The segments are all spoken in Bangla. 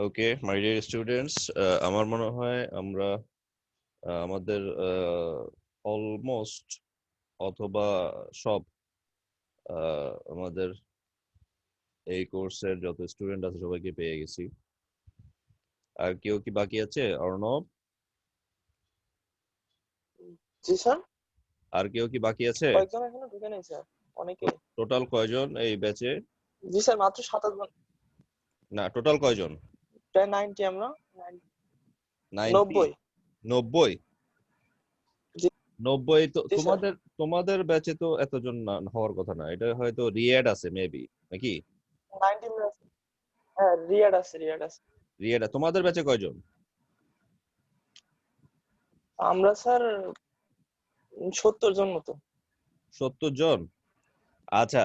ওকে মাই ডিয়ার স্টুডেন্টস, আমার মনে হয় আমরা আমাদের অলমোস্ট অথবা সব আমাদের এই কোর্সের যত স্টুডেন্ট আছে সবাইকে পেয়ে গেছি। আর কেউ কি বাকি আছে? অর্ণব, জি স্যার, আর কেউ কি বাকি আছে? কয়েকজন এখনো ঢুকে নেই স্যার, অনেকে। টোটাল কয়জন এই ব্যাচে? জি স্যার, মাত্র 27 জন। না, টোটাল কয়জন? প্রায় 90 আমরা। 90? 90। 90? জি 90 তো জি স্যার। তোমাদের তোমাদের ব্যাচে তো এতজন না হওয়ার কথা না, এটা হয়তো রিএড আছে মেবি, নাকি? 90 মিনিটস। হ্যাঁ, রিয়াড আছে, রিয়াড আছে। রিএড তোমাদের ব্যাচে কয়জন? আমরা স্যার 70 জন মতো। 70 জন? আচ্ছা,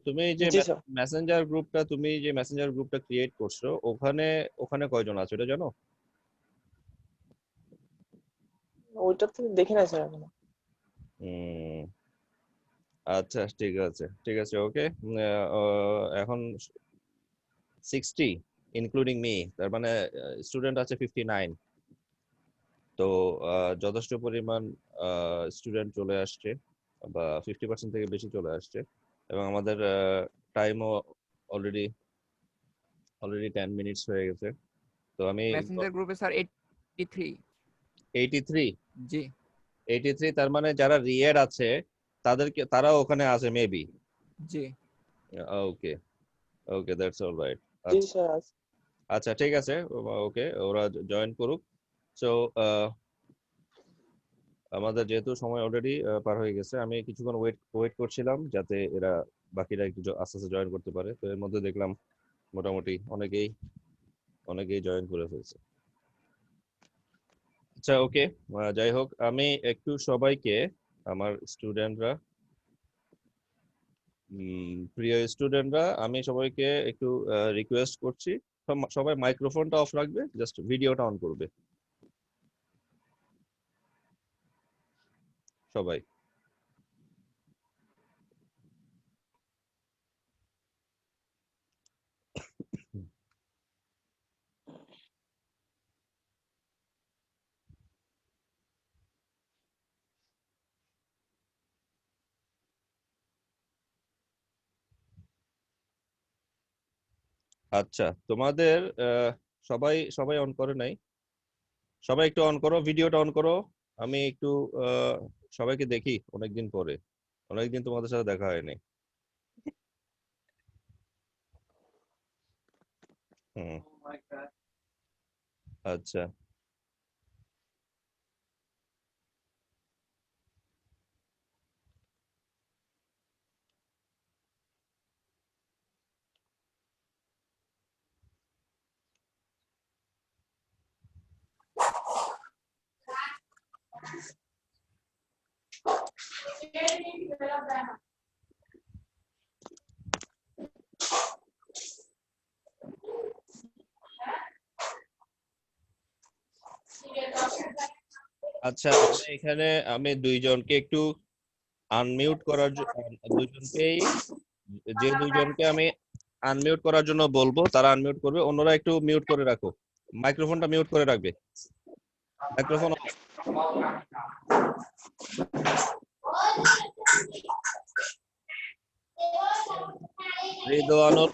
তুমি যে জি স্যার। মেসেঞ্জার গ্রুপটা ক্রিয়েট করছো, ওখানে ওখানে কয়জন আছে এটা জানো? ওইটা তো দেখি নাই স্যার এখনো। হুম, আচ্ছা, ঠিক আছে, ঠিক আছে, ওকে। এখন 60 ইনক্লুডিং মি, তার মানে স্টুডেন্ট আছে 59। তো যথেষ্ট পরিমাণ স্টুডেন্ট চলে আসছে, বা 50% থেকে বেশি চলে আসছে, এবং আমাদের টাইমও অলরেডি অলরেডি 10 মিনিটস হয়ে গেছে। তো আমি মেসেঞ্জার গ্রুপে স্যার 83। 83? জি 83 তার মানে যারা রিয়েড আছে তারাও ওখানে আছে মেবি। জি okay, okay, that's all right. জি আচ্ছা, স্যার আছে। আচ্ছা, ঠিক আছে, ওকে, ওরা জয়েন করুক। সো আমাদের যেহেতু সময় অলরেডি পার হয়ে গেছে, আমি কিছুক্ষণ ওয়েট ওয়েট করছিলাম যাতে এরা বাকিরা একটু আস্তে আস্তে জয়েন করতে পারে। তো এর মধ্যে দেখলাম মোটামুটি অনেকেই অনেকেই জয়েন করে ফেলছে। আচ্ছা ওকে, যাই হোক আমি একটু সবাইকে আমার স্টুডেন্টরা প্রিয় স্টুডেন্টরা আমি সবাইকে একটু রিকোয়েস্ট করছি সবাই মাইক্রোফোনটা অফ রাখবে, জাস্ট ভিডিওটা অন করবে সবাই। আচ্ছা তোমাদের সবাই সবাই অন করে নাই, সবাই একটু অন করো, ভিডিওটা অন করো। আমি একটু আহ, সবাইকে দেখি অনেকদিন পরে, অনেকদিন তোমাদের সাথে দেখা হয়নি। হুম। আচ্ছা আচ্ছা এখানে আমি দুইজনকে একটু আনমিউট করার দুইজনকেই, যে দুইজনকে আমি আনমিউট করার জন্য বলবো তারা আনমিউট করবে, অন্যরা একটু মিউট করে রাখো, মাইক্রোফোনটা মিউট করে রাখবে, মাইক্রোফোন। রিদওয়ানুল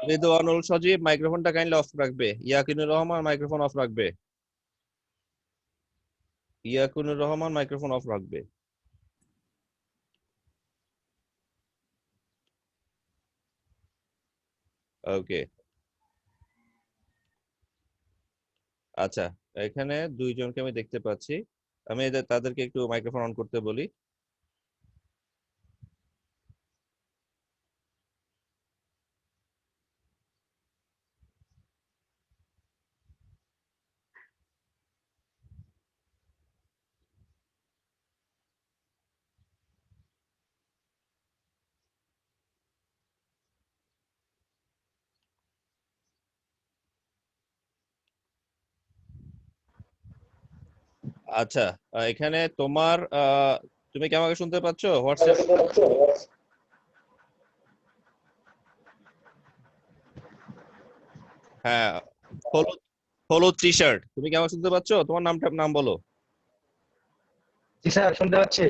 রিদওয়ানুল সজীব মাইক্রোফোনটা কাইন্ডলি অফ রাখবে, ইয়াকিনুর রহমান মাইক্রোফোন অফ রাখবে, ইয়াকুনুর রহমান মাইক্রোফোন অফ রাখবে। ওকে আচ্ছা, এখানে দুইজনকে আমি দেখতে পাচ্ছি, আমি তাদেরকে একটু মাইক্রোফোন অন করতে বলি। আচ্ছা এখানে তোমার তুমি কি আমাকে শুনতে পাচ্ছো হোয়াটসঅ্যাপ? হ্যাঁ, হলুদ হলুদ টি শার্ট, তুমি কি আমাকে শুনতে পাচ্ছো? তোমার নাম বলো। জি স্যার, শুনতে পাচ্ছি।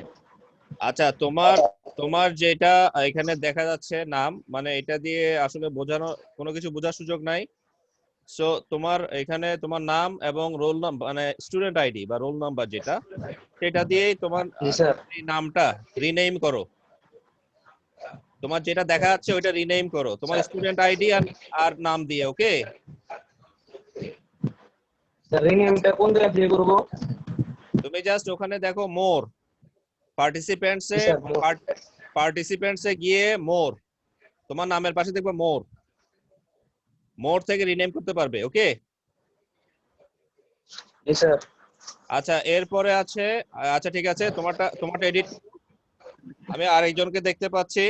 আচ্ছা তোমার তোমার যেটা এখানে দেখা যাচ্ছে নাম, মানে এটা দিয়ে আসলে বোঝানো কোনো কিছু বোঝার সুযোগ নাই। সো তোমার এখানে তোমার নাম এবং রোল নাম্বার, মানে স্টুডেন্ট আইডি বা রোল নাম্বার যেটা, সেটা দিয়েই তোমার জি স্যার। এই নামটা রিনেম করো। তোমার যেটা দেখা যাচ্ছে ওইটা রিনেম করো তোমার স্টুডেন্ট আইডি আর আর নাম দিয়ে। ওকে, স্যার রিনেমটা কোন জায়গা থেকে করবো? তুমি জাস্ট ওখানে দেখো মোর জি পার্টিসিপেন্টসে, স্যার। পার্টিসিপেন্টসে গিয়ে মোর, তোমার নামের পাশে দেখবে মোর, মোর থেকে রিনেম করতে পারবে। ওকে জি স্যার। আচ্ছা এরপরে আছে, আচ্ছা ঠিক আছে, তোমারটা এডিট, আমি আরেকজনকে দেখতে পাচ্ছি।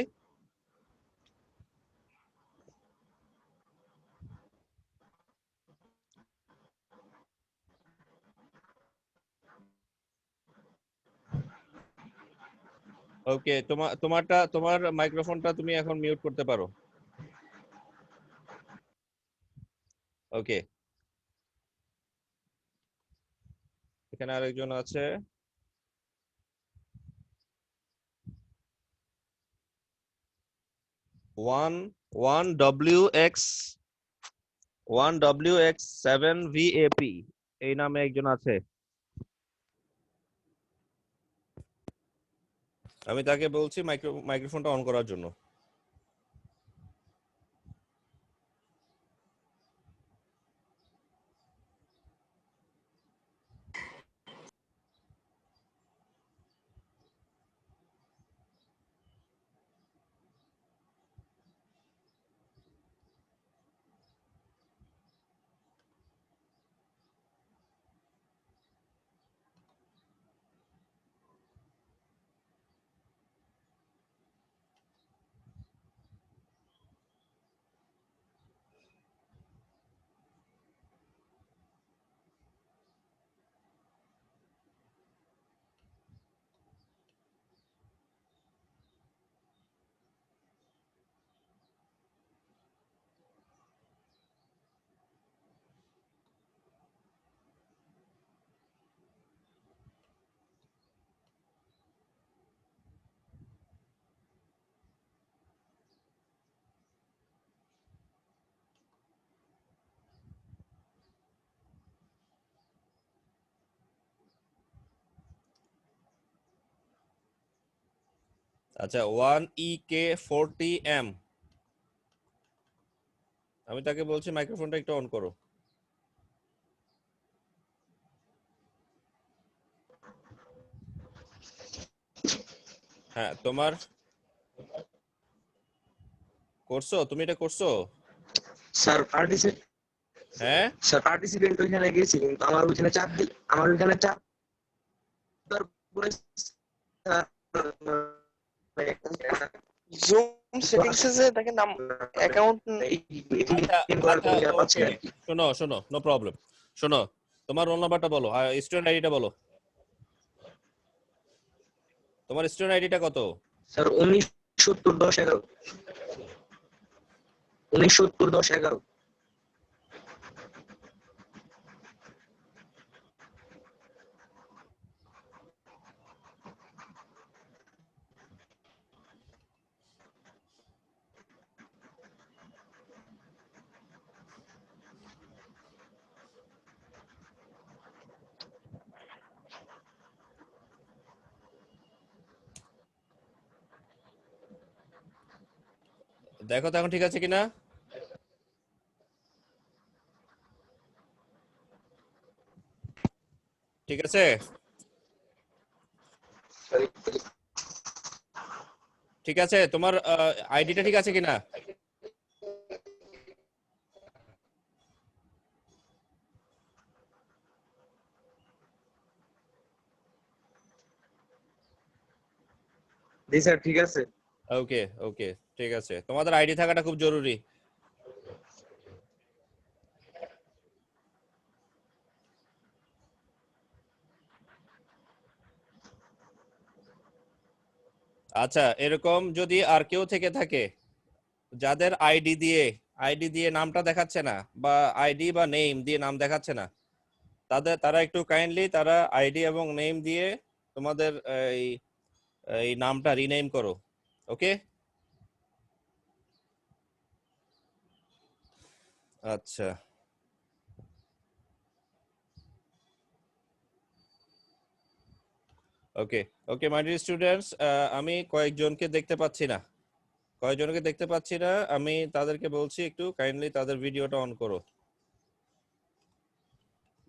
ওকে তোমার মাইক্রোফোনটা তুমি এখন মিউট করতে পারো। ওকে এখানে আরেকজন আছে, 1WX7VAP এই নামে একজন আছে, আমি তাকে বলছি মাইক্রোফোনটা অন করার জন্য। আচ্ছা 1EK40M, আমি তাকে বলছি মাইক্রোফোনটা একটু অন করো। হ্যাঁ তোমার করছো, তুমি এটা করছো? স্যার হ্যাঁ পার্টিসিপেন্ট ওইখানে গেছি, কিন্তু আমার ওইখানে চাপ দেওয়ার পরে স্যার, জুম সেটিংসে যে দেখেন নাম অ্যাকাউন্ট আচ্ছা করার আচ্ছা কোনো পাচ্ছি ওকে, আর কি। শোনো শোনো, নো প্রবলেম। শোনো, তোমার রোল নাম্বারটা বলো আর স্টুডেন্ট আইডিটা বলো। তোমার স্টুডেন্ট আইডিটা কত? স্যার 1970-10-11, 1970-10-11। দেখো তো এখন ঠিক আছে কিনা। ঠিক আছে, ঠিক আছে, তোমার আইডিটা ঠিক আছে কিনা? জি স্যার, ঠিক আছে। ওকে ওকে, ঠিক আছে, তোমাদের আইডি থাকাটা খুব জরুরি। আচ্ছা এরকম যদি আর কেউ থেকে থাকে যাদের আইডি দিয়ে নামটা দেখাচ্ছে না, বা আইডি বা নেম দিয়ে নাম দেখাচ্ছে না, তারা একটু কাইন্ডলি তারা আইডি এবং নেম দিয়ে তোমাদের এই এই নামটা রিনেম করো। ওকে, আচ্ছা ওকে ওকে মাই ডিয়ার স্টুডেন্টস, আমি কয়েকজনকে দেখতে পাচ্ছি না, আমি তাদেরকে বলছি একটু কাইন্ডলি তাদের ভিডিওটা অন করো,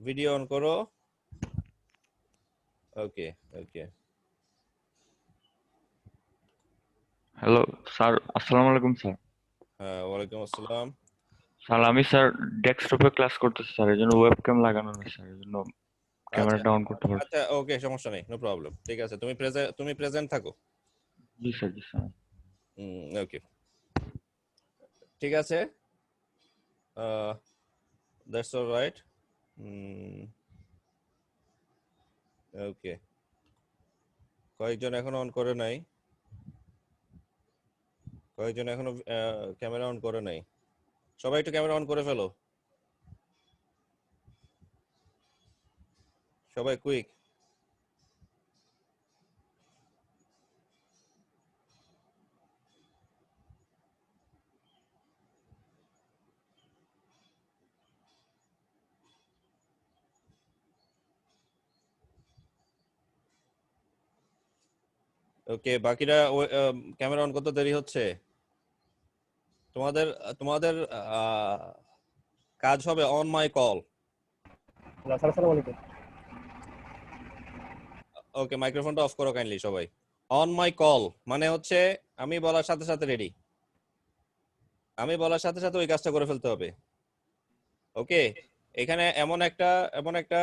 ভিডিও অন করো। ওকে ওকে, হ্যালো স্যার, আসসালামু আলাইকুম স্যার। হ্যাঁ ওয়ালাইকুম আসসালাম। স্যার আমি স্যার ডেস্কটপে ক্লাস করতেছি স্যার, এই জন্য ওয়েবক্যাম লাগানো নেই স্যার, এই জন্য আচ্ছা ক্যামেরাটা অন করতে পারছি। আচ্ছা ওকে, সমস্যা নেই, নো প্রবলেম, ঠিক আছে, তুমি প্রেজেন্ট থাকো। জি স্যার, জি স্যার। ওকে, ঠিক আছে, দ্যাটস অল রাইট। ওকে, কয়েকজন এখনো অন করে নাই, কয়েকজন এখনো ক্যামেরা অন করে নাই, সবাই একটু ক্যামেরা অন করে ফেলো, সবাই কুইক। ওকে, বাকিরা ক্যামেরা অন করতে দেরি হচ্ছে। তোমাদের তোমাদের কাজ হবে অন মাই কল। আসসালামু আলাইকুম। ওকে, মাইক্রোফোনটা অফ করো কাইন্ডলি সবাই। অন মাই কল মানে হচ্ছে আমি বলার সাথে সাথে রেডি, আমি বলার সাথে সাথে ওই কাজটা করে ফেলতে হবে। ওকে, এখানে এমন একটা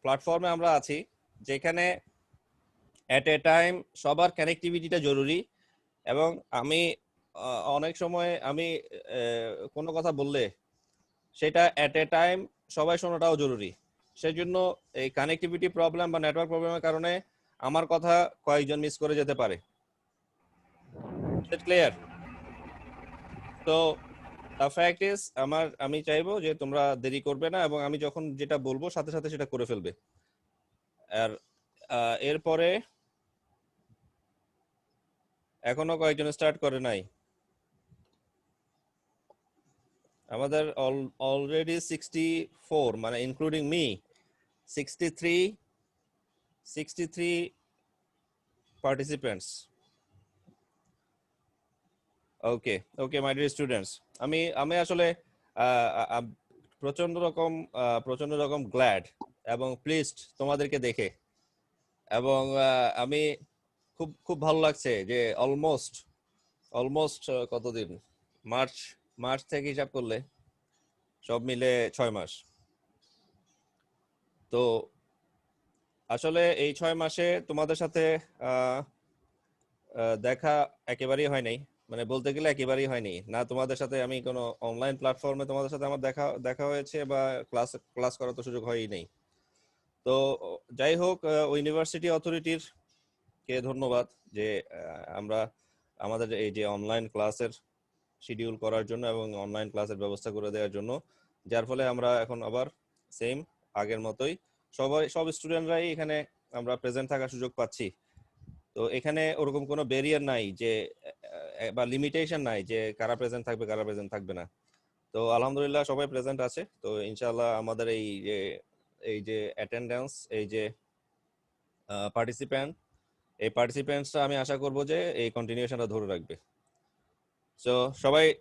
প্ল্যাটফর্মে আমরা আছি যেখানে এট এ টাইম সবার কানেক্টিভিটিটা জরুরি, এবং আমি অনেক সময় আমি কোনো কথা বললে সেটা এট এ টাইম সবাই শোনাটাও জরুরি। সেই জন্য এই কানেক্টিভিটি প্রবলেম বা নেটওয়ার্ক প্রবলেমের কারণে আমার কথা কয়েকজন মিস করে যেতে পারে। ক্লিয়ার? তো দ্য ফ্যাক্ট ইজ আমি চাইবো যে তোমরা দেরি করবে না, এবং আমি যখন যেটা বলবো সাথে সাথে সেটা করে ফেলবে। আর এরপরে এখনো কয়েকজন স্টার্ট করে নাই, আমাদের অলরেডি 64, মানে including me 63 participants. Okay okay my dear students, আমি আমি আসলে প্রচন্ড রকম গ্ল্যাড এবং প্লিজড তোমাদেরকে দেখে, এবং আমি খুব খুব ভালো লাগছে যে অলমোস্ট অলমোস্ট কতদিন, মার্চ মার্চ থেকে হিসাব করলে সব মিলে 6 মাস। তো আসলে এই 6 মাসে তোমাদের সাথে আহ, দেখা একেবারেই হয় নাই, মানে বলতে গেলে একেবারেই হয়নি না। তোমাদের সাথে আমি কোনো অনলাইন প্ল্যাটফর্মে তোমাদের সাথে আমার দেখা দেখা হয়েছে, বা ক্লাস ক্লাস করার তো সুযোগ হয়ই নেই। তো যাই হোক, ইউনিভার্সিটি অথরিটির কে ধন্যবাদ যে আমরা আমাদের এই যে অনলাইন ক্লাসের শিডিউল করার জন্য এবং অনলাইন ক্লাসের ব্যবস্থা করে দেওয়ার জন্য, যার ফলে আমরা এখন আবার সেম আগের মতোই সব স্টুডেন্টরাই এখানে আমরা প্রেজেন্ট থাকার সুযোগ পাচ্ছি। তো এখানে ওরকম কোনো ব্যারিয়ার নাই যে বা লিমিটেশন নাই যে কারা প্রেজেন্ট থাকবে কারা প্রেজেন্ট থাকবে না। তো আলহামদুলিল্লাহ সবাই প্রেজেন্ট আছে। তো ইনশাআল্লাহ আমাদের এই যে অ্যাটেন্ডেন্স, এই যে পার্টিসিপেন্টসটা আমি আশা করব যে এই কন্টিনিউশনটা ধরে রাখবে। সো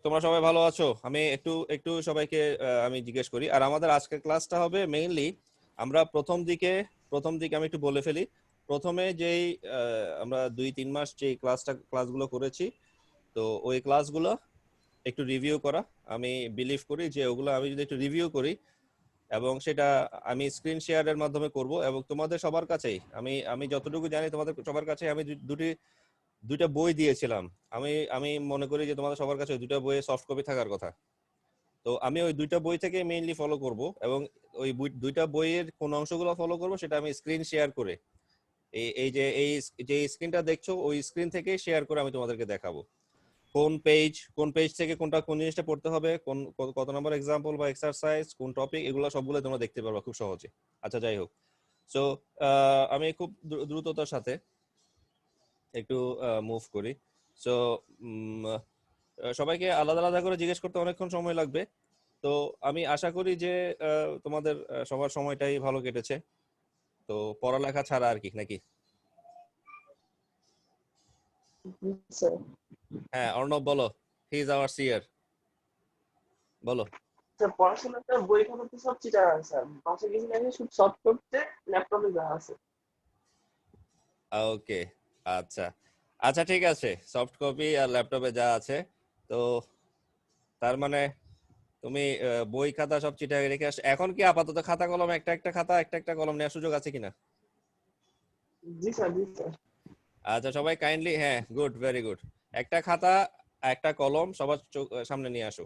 তোমরা সবাই ভালো আছো? আমি একটু একটু সবাইকে আমি জিজ্ঞেস করি। আর আমাদের আজকের ক্লাসটা হবে মেইনলি, আমরা প্রথম দিকে আমি একটু বলে ফেলি। প্রথমে যেই আমরা 2-3 মাস যে ক্লাসগুলো করেছি, তো ওই ক্লাসগুলো একটু রিভিউ করা। আমি বিলিভ করি যে ওগুলো আমি যদি একটু রিভিউ করি, এবং সেটা আমি স্ক্রিন শেয়ারের মাধ্যমে করব, এবং তোমাদের সবার কাছেই আমি যতটুকু জানি তোমাদের সবার কাছে আমি দুইটা বই দিয়েছিলাম। আমি মনে করি যে তোমাদের সবার কাছে ওই দুইটা বইয়ে সফট কপি থাকার কথা। তো আমি ওই দুইটা বই থেকে মেইনলি ফলো করব, এবং ওই দুইটা বইয়ের কোন অংশগুলো ফলো করব সেটা আমি স্ক্রিন শেয়ার করে এই যে স্ক্রিনটা দেখছো ওই স্ক্রিন থেকে শেয়ার করে আমি তোমাদেরকে দেখাবো কোন পেজ থেকে কোন জিনিসটা পড়তে হবে, কত নম্বর এক্সাম্পল বা এক্সারসাইজ, কোন টপিক, এগুলো সবগুলো তোমরা দেখতে পারবা খুব সহজে। আচ্ছা যাই হোক, সো আমি খুব দ্রুততার সাথে একটু মুভ করি। সো সবাইকে আলাদা আলাদা করে জিজ্ঞেস করতে অনেকক্ষণ সময় লাগবে। তো আমি আশা করি যে তোমাদের সবার সময়টাই ভালো কেটেছে, তো পড়ালেখা ছাড়া আর কি, নাকি? স্যার হ্যাঁ অর্ণব বলো, হি ইজ আওয়ার সিয়ার, বলো। পড়াশোনাটা বই খাতা তো সব চিটার আছে স্যার, বাসে কিছু লাগে শুধু সফট করতে ল্যাপটপে যা আছে। ওকে, আচ্ছা আচ্ছা ঠিক আছে, সফট কপি আর ল্যাপটপে যা আছে। তো তার মানে তুমি বই খাতা সব চিটাকে রেখে এখন কি আপাতত খাতা কলম একটা একটা কলম নেওয়ার সুযোগ আছে কিনা? জি স্যার জি স্যার। আচ্ছা সবাই কাইন্ডলি, হ্যাঁ গুড, ভেরি গুড, একটা খাতা একটা কলম সবার সামনে নিয়ে আসো।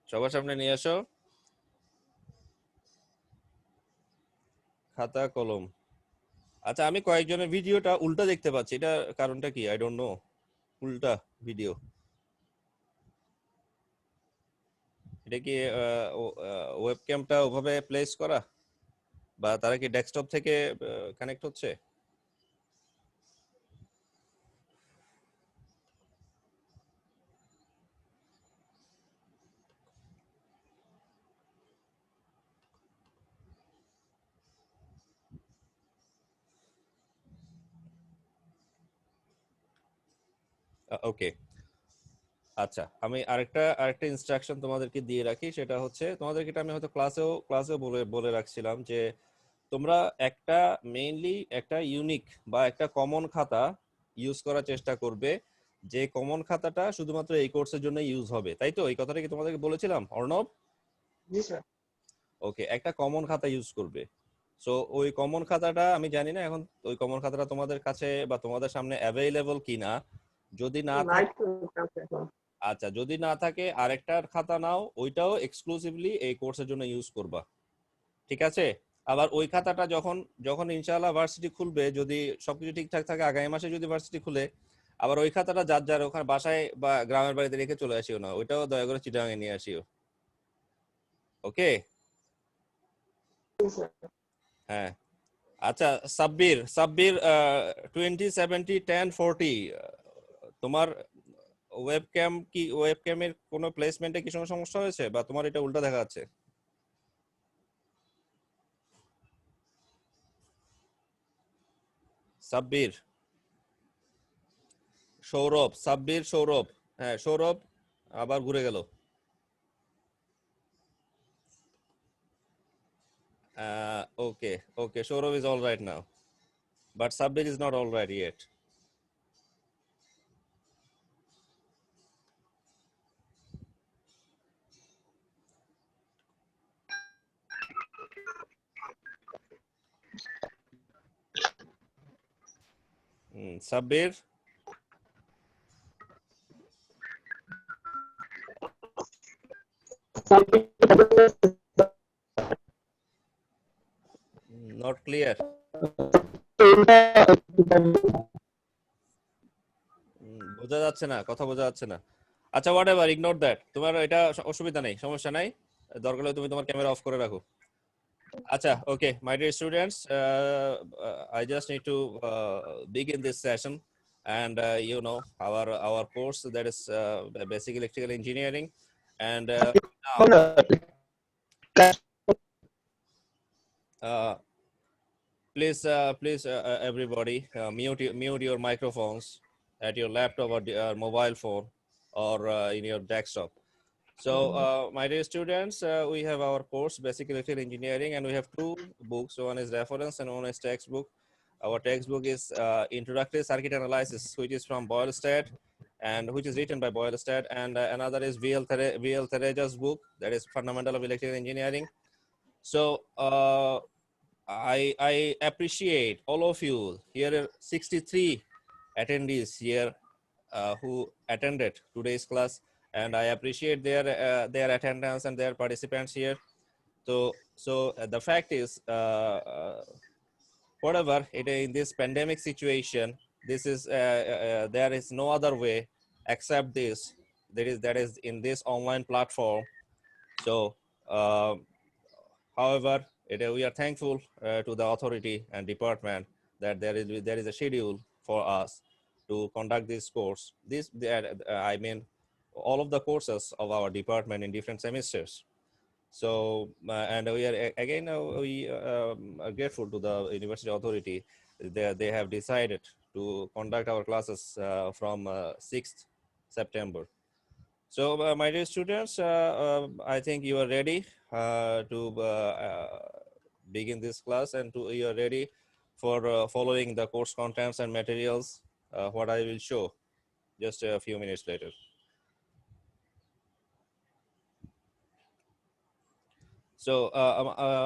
সবার সামনে নিয়ে আসো খাতা কলম। আচ্ছা আমি কয়েকজনের ভিডিওটা উল্টা দেখতে পাচ্ছি, এটা কারণটা কি? I don't know. উল্টা ভিডিও, এটা কি ওয়েবক্যামটা ওভাবে প্লেস করা, বা তারা কি ডেস্কটপ থেকে কানেক্ট হচ্ছে? ওকে, আচ্ছা আমি আরেকটা ইনস্ট্রাকশন তোমাদেরকে দিয়ে রাখি, সেটা হচ্ছে তোমাদেরকে এটা আমি হয়তো ক্লাসেও বলে বলে রাখছিলাম যে তোমরা মেইনলি একটা ইউনিক বা একটা কমন খাতা ইউজ করার চেষ্টা করবে, যে কমন খাতাটা শুধুমাত্র এই কোর্সের জন্য ইউজ হবে। তাই তো? এই কথাটা কি তোমাদেরকে বলেছিলাম অর্ণব? জি স্যার। ওকে, একটা কমন খাতা ইউজ করবে। সো ওই কমন খাতাটা আমি জানি না এখন ওই কমন খাতাটা তোমাদের কাছে বা তোমাদের সামনে অ্যাভেইলেবল কিনা। যদি না নাই থাকে, তো কাছে এখন। আচ্ছা যদি না থাকে আরেকটার খাতা নাও, ওইটাও এক্সক্লুসিভলি এই কোর্সের জন্য ইউজ করবা, ঠিক আছে? আবার ওই খাতাটা যখন যখন ইনশাআল্লাহ ভার্সিটি খুলবে, যদি সবকিছু ঠিকঠাক থাকে আগামী মাসে যদি ভার্সিটি খুলে, আবার ওই খাতাটা যার যার ওখানে বাসায় বা গ্রামের বাড়িতে রেখে চলে আসিও না, ওইটাও দয়া করে চিটাগাঙে নিয়ে আসিও। ওকে? জি স্যার। হ্যাঁ, আচ্ছা সাব্বির সাব্বির 20 70 10 40, তোমার ওয়েবক্যামের কোনো প্লেসমেন্টে কি সমস্যা হয়েছে, বা তোমার এটা উল্টা দেখা যাচ্ছে? সাব্বির, সৌরভ, সাব্বির, সৌরভ। হ্যাঁ সৌরভ আবার ঘুরে গেল। Okay, okay, Saurav is all right now, but Sabbir is not all right yet. Sabbir, not clear. বোঝা যাচ্ছে না, কথা বোঝা যাচ্ছে না। আচ্ছা whatever, ignore that, তোমার এটা অসুবিধা নেই, সমস্যা নাই, দরকার হলে তুমি তোমার ক্যামেরা অফ করে রাখো। আচ্ছা, okay, my dear students, I just need to begin this session, and you know our course, that is basic electrical engineering, and please everybody mute your microphones at your laptop or mobile phone or in your desktop. So my dear students, we have our course basic electrical engineering, and we have two books. One is reference and one is textbook. Our textbook is introductory circuit analysis, which is from Boylestad and which is written by Boylestad, and another is VL Thereja's book, that is fundamental of electrical engineering. So I appreciate all of you. Here are 63 attendees here who attended today's class, and I appreciate their attendance and their participants here. So the fact is, whatever it in this pandemic situation, this is there is no other way except this. That is in this online platform. So however, we are thankful to the authority and department that there is a schedule for us to conduct this course. I mean, all of the courses of our department in different semesters. So and we are again we are grateful to the university authority. They have decided to conduct our classes from 6th September. So my dear students, I think you are ready to begin this class, and you are ready for following the course contents and materials, what I will show just a few minutes later. So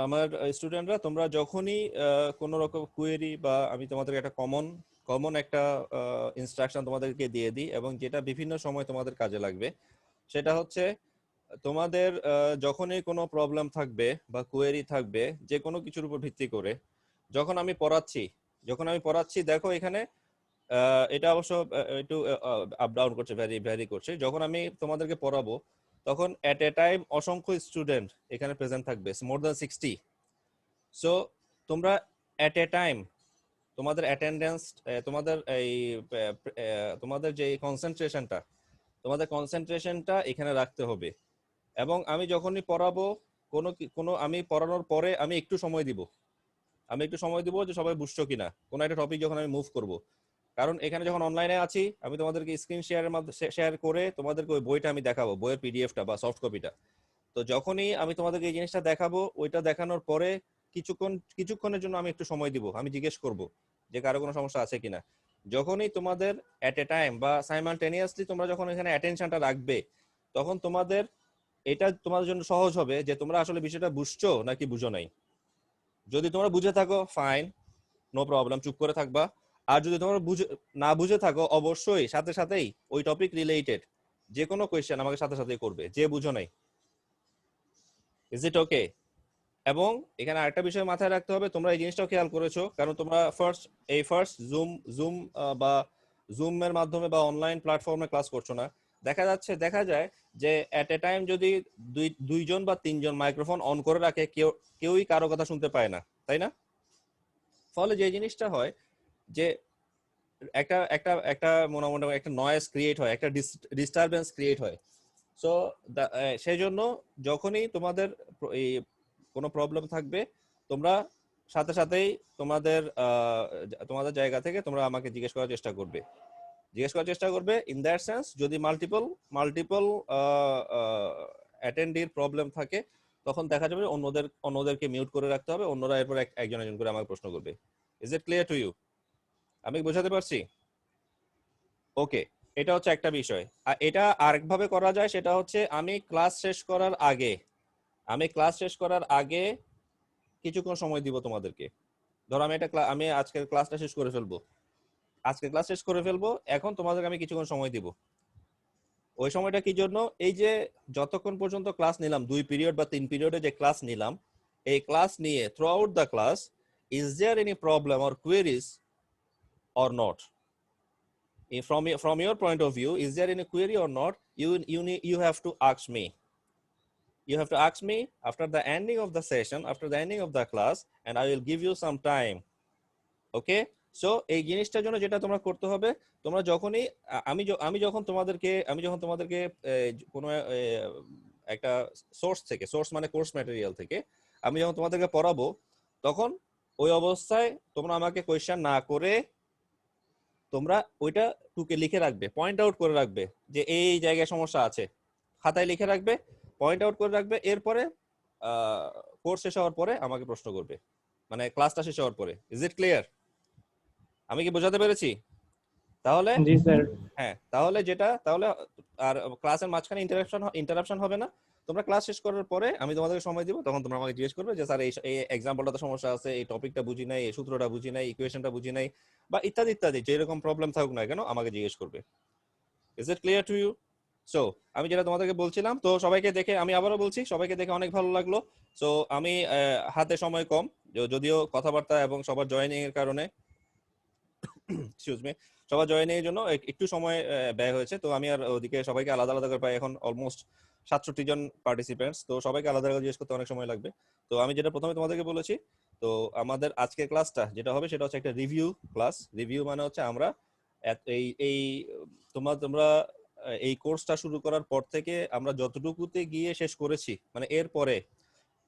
আমার স্টুডেন্টরা, তোমরা যখনই কোনো রকম কোয়েরি বা আমি তোমাদের একটা কমন একটা ইনস্ট্রাকশন তোমাদেরকে দিয়ে দিই, এবং যেটা বিভিন্ন সময় তোমাদের কাজে লাগবে, সেটা হচ্ছে তোমাদের যখনই কোনো প্রবলেম থাকবে বা কোয়েরি থাকবে যে কোনো কিছুর উপর ভিত্তি করে, যখন আমি পড়াচ্ছি দেখো এখানে এটা অবশ্য একটু আপ ডাউন করছে, ভ্যারি করছে। যখন আমি তোমাদেরকে পড়াবো তখন এট এ টাইম অসংখ্য স্টুডেন্ট এখানে প্রেজেন্ট থাকবে, মোর দ্যান 60। সো তোমরা এট এ টাইম তোমাদের অ্যাটেন্ডেন্স, তোমাদের যে কনসেন্ট্রেশনটা এখানে রাখতে হবে। এবং আমি যখনই পড়াবো কোনো আমি পড়ানোর পরে আমি একটু সময় দিব যে সবাই বুঝছো কিনা কোনো একটা টপিক যখন আমি মুভ করব। কারণ এখানে যখন অনলাইনে আছি, আমি তোমাদেরকে স্ক্রিন শেয়ার করে তোমাদেরকে ওই বইটা আমি দেখাবো, বইয়ের পিডিএফটা বা সফট কপিটা। তো যখনই আমি তোমাদেরকে এই জিনিসটা দেখাবো, ওইটা দেখানোর পরে কিছুক্ষণের জন্য আমি একটু সময় দিব, আমি জিজ্ঞেস করব যে কারো কোনো সমস্যা আছে কিনা। যখনই তোমাদের এট এ টাইম বা সাইমালটেনিয়াসলি তোমরা যখন এখানে অ্যাটেনশনটা রাখবে, তখন এটা তোমাদের জন্য সহজ হবে যে তোমরা আসলে বিষয়টা বুঝছো নাকি বুঝো নাই। যদি তোমরা বুঝে থাকো ফাইন, নো প্রবলেম, চুপ করে থাকবা। আর যদি তোমরা না বুঝে থাকো, অবশ্যই সাথেই ওই টপিক রিলেটেড যে কোনো কোয়েশ্চেন আমাকে সাথেই করবে, যে বুঝো নাই। ইজ ইট ওকে? এবং এখানে আরেকটা বিষয় মাথায় রাখতে হবে, তোমরা এই জিনিসটাও খেয়াল করেছো, কারণ তোমরা ফার্স্ট জুম জুমের মাধ্যমে বা অনলাইন প্ল্যাটফর্মে ক্লাস করছো না। দেখা যায় যে এট এ টাইম যদি দুইজন বা তিনজন মাইক্রোফোন অন করে রাখে, কেউই কারো কথা শুনতে পায় না, তাই না? ফলে যে জিনিসটা হয় যে একটা মোটামুটি একটা নয়েজ ক্রিয়েট হয়, একটা ডিস্টারবেন্স ক্রিয়েট হয়। সো সেই জন্য যখনই তোমাদের এই কোনো প্রবলেম থাকবে, তোমরা সাথে সাথেই তোমাদের তোমাদের জায়গা থেকে তোমরা আমাকে জিজ্ঞেস করার চেষ্টা করবে ইন দ্যাট সেন্স যদি মাল্টিপল অ্যাটেন্ডির প্রবলেম থাকে তখন দেখা যাবে অন্যদেরকে মিউট করে রাখতে হবে, অন্যরা এরপর একজন একজন করে আমাকে প্রশ্ন করবে। Is it clear to you? আমি বোঝাতে পারছি? ওকে, এটা হচ্ছে একটা বিষয়। আর এটা আরেকভাবে করা যায়, সেটা হচ্ছে আমি ক্লাস শেষ করার আগে কিছুক্ষণ সময় দিব তোমাদেরকে। ধরো আমি আজকের ক্লাসটা শেষ করে ফেলবো, এখন তোমাদেরকে আমি কিছুক্ষণ সময় দিব। ওই সময়টা কি জন্য? এই যে যতক্ষণ পর্যন্ত ক্লাস নিলাম, 2 পিরিয়ড বা 3 পিরিয়ডে যে ক্লাস নিলাম, এই ক্লাস নিয়ে throughout the class is there any problem or queries or not? From your point of view, is there any query or not? You have to ask me. You have to ask me after the ending of the session, after the ending of the class, and I will give you some time. Okay? So এই জিনিসটার জন্য যেটা তোমরা করতে হবে, তোমরা যখনই আমি যখন তোমাদেরকে কোনো একটা সোর্স মানে কোর্স ম্যাটেরিয়াল থেকে আমি যখন তোমাদেরকে পড়াবো, তখন ওই অবস্থায় তোমরা আমাকে কোয়েশ্চেন না করে তোমরা ওইটা টুকে লিখে রাখবে, পয়েন্ট আউট করে রাখবে যে এই জায়গায় সমস্যা আছে, খাতায় লিখে রাখবে, পয়েন্ট আউট করে রাখবে। এরপরে কোর্স শেষ হওয়ার পরে আমাকে প্রশ্ন করবে, মানে ক্লাসটা শেষ হওয়ার পরে। Is it clear? আমি কি বোঝাতে পেরেছি? তাহলে জি স্যার। হ্যাঁ, তাহলে আর ক্লাসের মাঝখানে ইন্টারাপশন হবে না। তোমরা ক্লাস শেষ করার পরে আমি তোমাদেরকে সময় দিব, তখন তোমরা আমাকে জিজ্ঞেস করবে যে স্যার এই এক্সাম্পলটাতে সমস্যা আছে, এই টপিকটা বুঝি নাই, এই সূত্রটা বুঝি নাই, ইকুয়েশনটা বুঝি নাই, বা ইত্যাদি ইত্যাদি যেরকম প্রবলেম থাকুক না কেন আমাকে জিজ্ঞেস করবে। Is it clear to you? So আমি যেটা তোমাদেরকে বলছিলাম, তো সবাইকে দেখে আমি আবারও বলছি, সবাইকে দেখে অনেক ভালো লাগলো। সো আমি হাতে সময় কম, যদিও কথাবার্তা এবং সবার জয়েনিং এর কারণে এক্সকিউজ মি, সবার জয়েনিং এর জন্য একটু সময় ব্যয় হয়েছে। তো আমি আর ওদিকে সবাইকে আলাদা আলাদা করে পাই, এখন অলমোস্ট 67 জন পার্টিসিপেন্টস, তো সবাইকে আলাদা আলাদা জিজ্ঞেস করতে অনেক সময় লাগবে। তো আমি যেটা প্রথমে তোমাদেরকে বলেছি, তো আমাদের আজকের ক্লাসটা যেটা হবে সেটা হচ্ছে একটা রিভিউ ক্লাস। রিভিউ মানে হচ্ছে আমরা এই তোমরা এই কোর্সটা শুরু করার পর থেকে আমরা যতটুকুতে গিয়ে শেষ করেছি, মানে এরপরে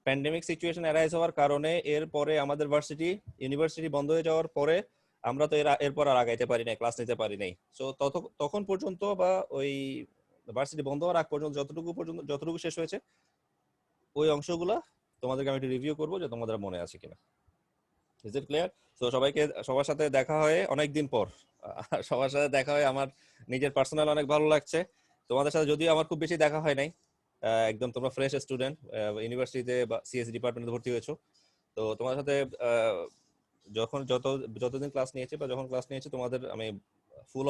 প্যান্ডেমিক সিচুয়েশন অ্যারাইজ হওয়ার কারণে এরপরে আমাদের ইউনিভার্সিটি বন্ধ হয়ে যাওয়ার পরে আমরা তো এরপর আর আগাইতে পারি নাই, ক্লাস নিতে পারি নাই। সো তখন পর্যন্ত বা ওই ভার্সিটি বন্ধ হওয়ার আগ পর্যন্ত যতটুকু শেষ হয়েছে ওই অংশগুলা তোমাদেরকে আমি একটু রিভিউ করবো যে তোমাদের মনে আছে কিনা। Is it clear? তো সবার সাথে দেখা হয়ে অনেকদিন পর সবার সাথে দেখা হয়ে আমার নিজের পার্সোনাল অনেক ভালো লাগছে। তোমাদের সাথে যদিও আমার খুব বেশি দেখা হয় নাই, একদম তোমরা ফ্রেশ স্টুডেন্ট, ইউনিভার্সিটিতে বা সিএস ডিপার্টমেন্টে ভর্তি হয়েছো। তো তোমার সাথে যতদিন ক্লাস নিয়েছি বা যখন ক্লাস নিয়েছি তোমাদের আমি ফুল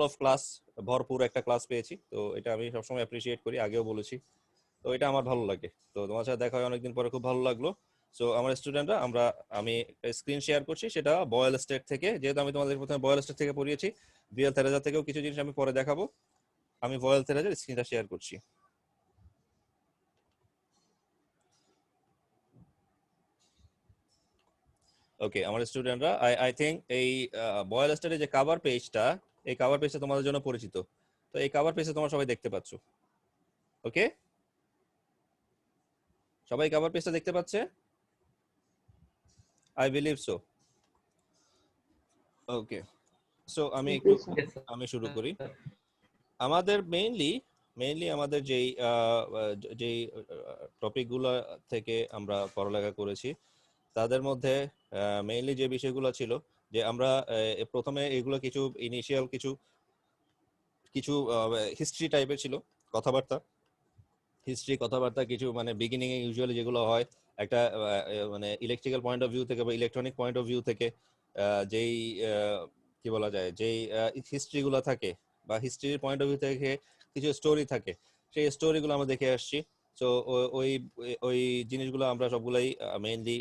অফ ক্লাস, ভরপুর একটা ক্লাস পেয়েছি। তো এটা আমি সবসময় অ্যাপ্রিসিয়েট করি, আগেও বলেছি। তো এটা আমার ভালো লাগে। তো তোমার সাথে দেখা হয় অনেকদিন পরে, খুব ভালো লাগলো। সো আমার স্টুডেন্টরা আমি স্ক্রিন শেয়ার করছি, সেটা বয়েল স্টেট থেকে, যেহেতু আমি তোমাদের প্রথমে বয়েল স্টেট থেকে পড়িয়েছি, ভিএল থেরেজা থেকেও কিছু জিনিস আমি পরে দেখাবো। আমি বয়েল থেরেজার স্ক্রিনটা শেয়ার করছি। ওকে, আমার স্টুডেন্টরা, আই থিঙ্ক এই বয়েল স্টেটের যে কভার পেজটা, এই কভার পেজটা তোমাদের জন্য পরিচিত। তো এই কভার পেজে তোমরা সবাই দেখতে পাচ্ছ। ওকে, সবাই কভার পেজটা দেখতে পাচ্ছে? I believe so. Okay, so আমি শুরু করি। আমাদের মেইনলি আমাদের যেই টপিকগুলো থেকে আমরা পড়ালেখা করেছি তাদের মধ্যে মেইনলি যে বিষয়গুলো ছিল, যে আমরা প্রথমে এগুলো কিছু ইনিশিয়াল কিছু হিস্ট্রি টাইপের ছিল, কথাবার্তা কিছু, মানে বিগিনিং এ ইউজুয়ালি যেগুলো হয় একটা মানে ইলেকট্রিক্যাল পয়েন্ট অফ ভিউ থেকে বা ইলেকট্রনিক পয়েন্ট অফ ভিউ থেকে যেই কি বলা যায়, যেই হিস্ট্রিগুলো থাকে বা হিস্ট্রির পয়েন্ট অফ ভিউ থেকে কিছু স্টোরি থাকে, সেই স্টোরিগুলো আমরা দেখে আসছি। সো ওই ওই জিনিসগুলো আমরা সবগুলাই মেইনলি,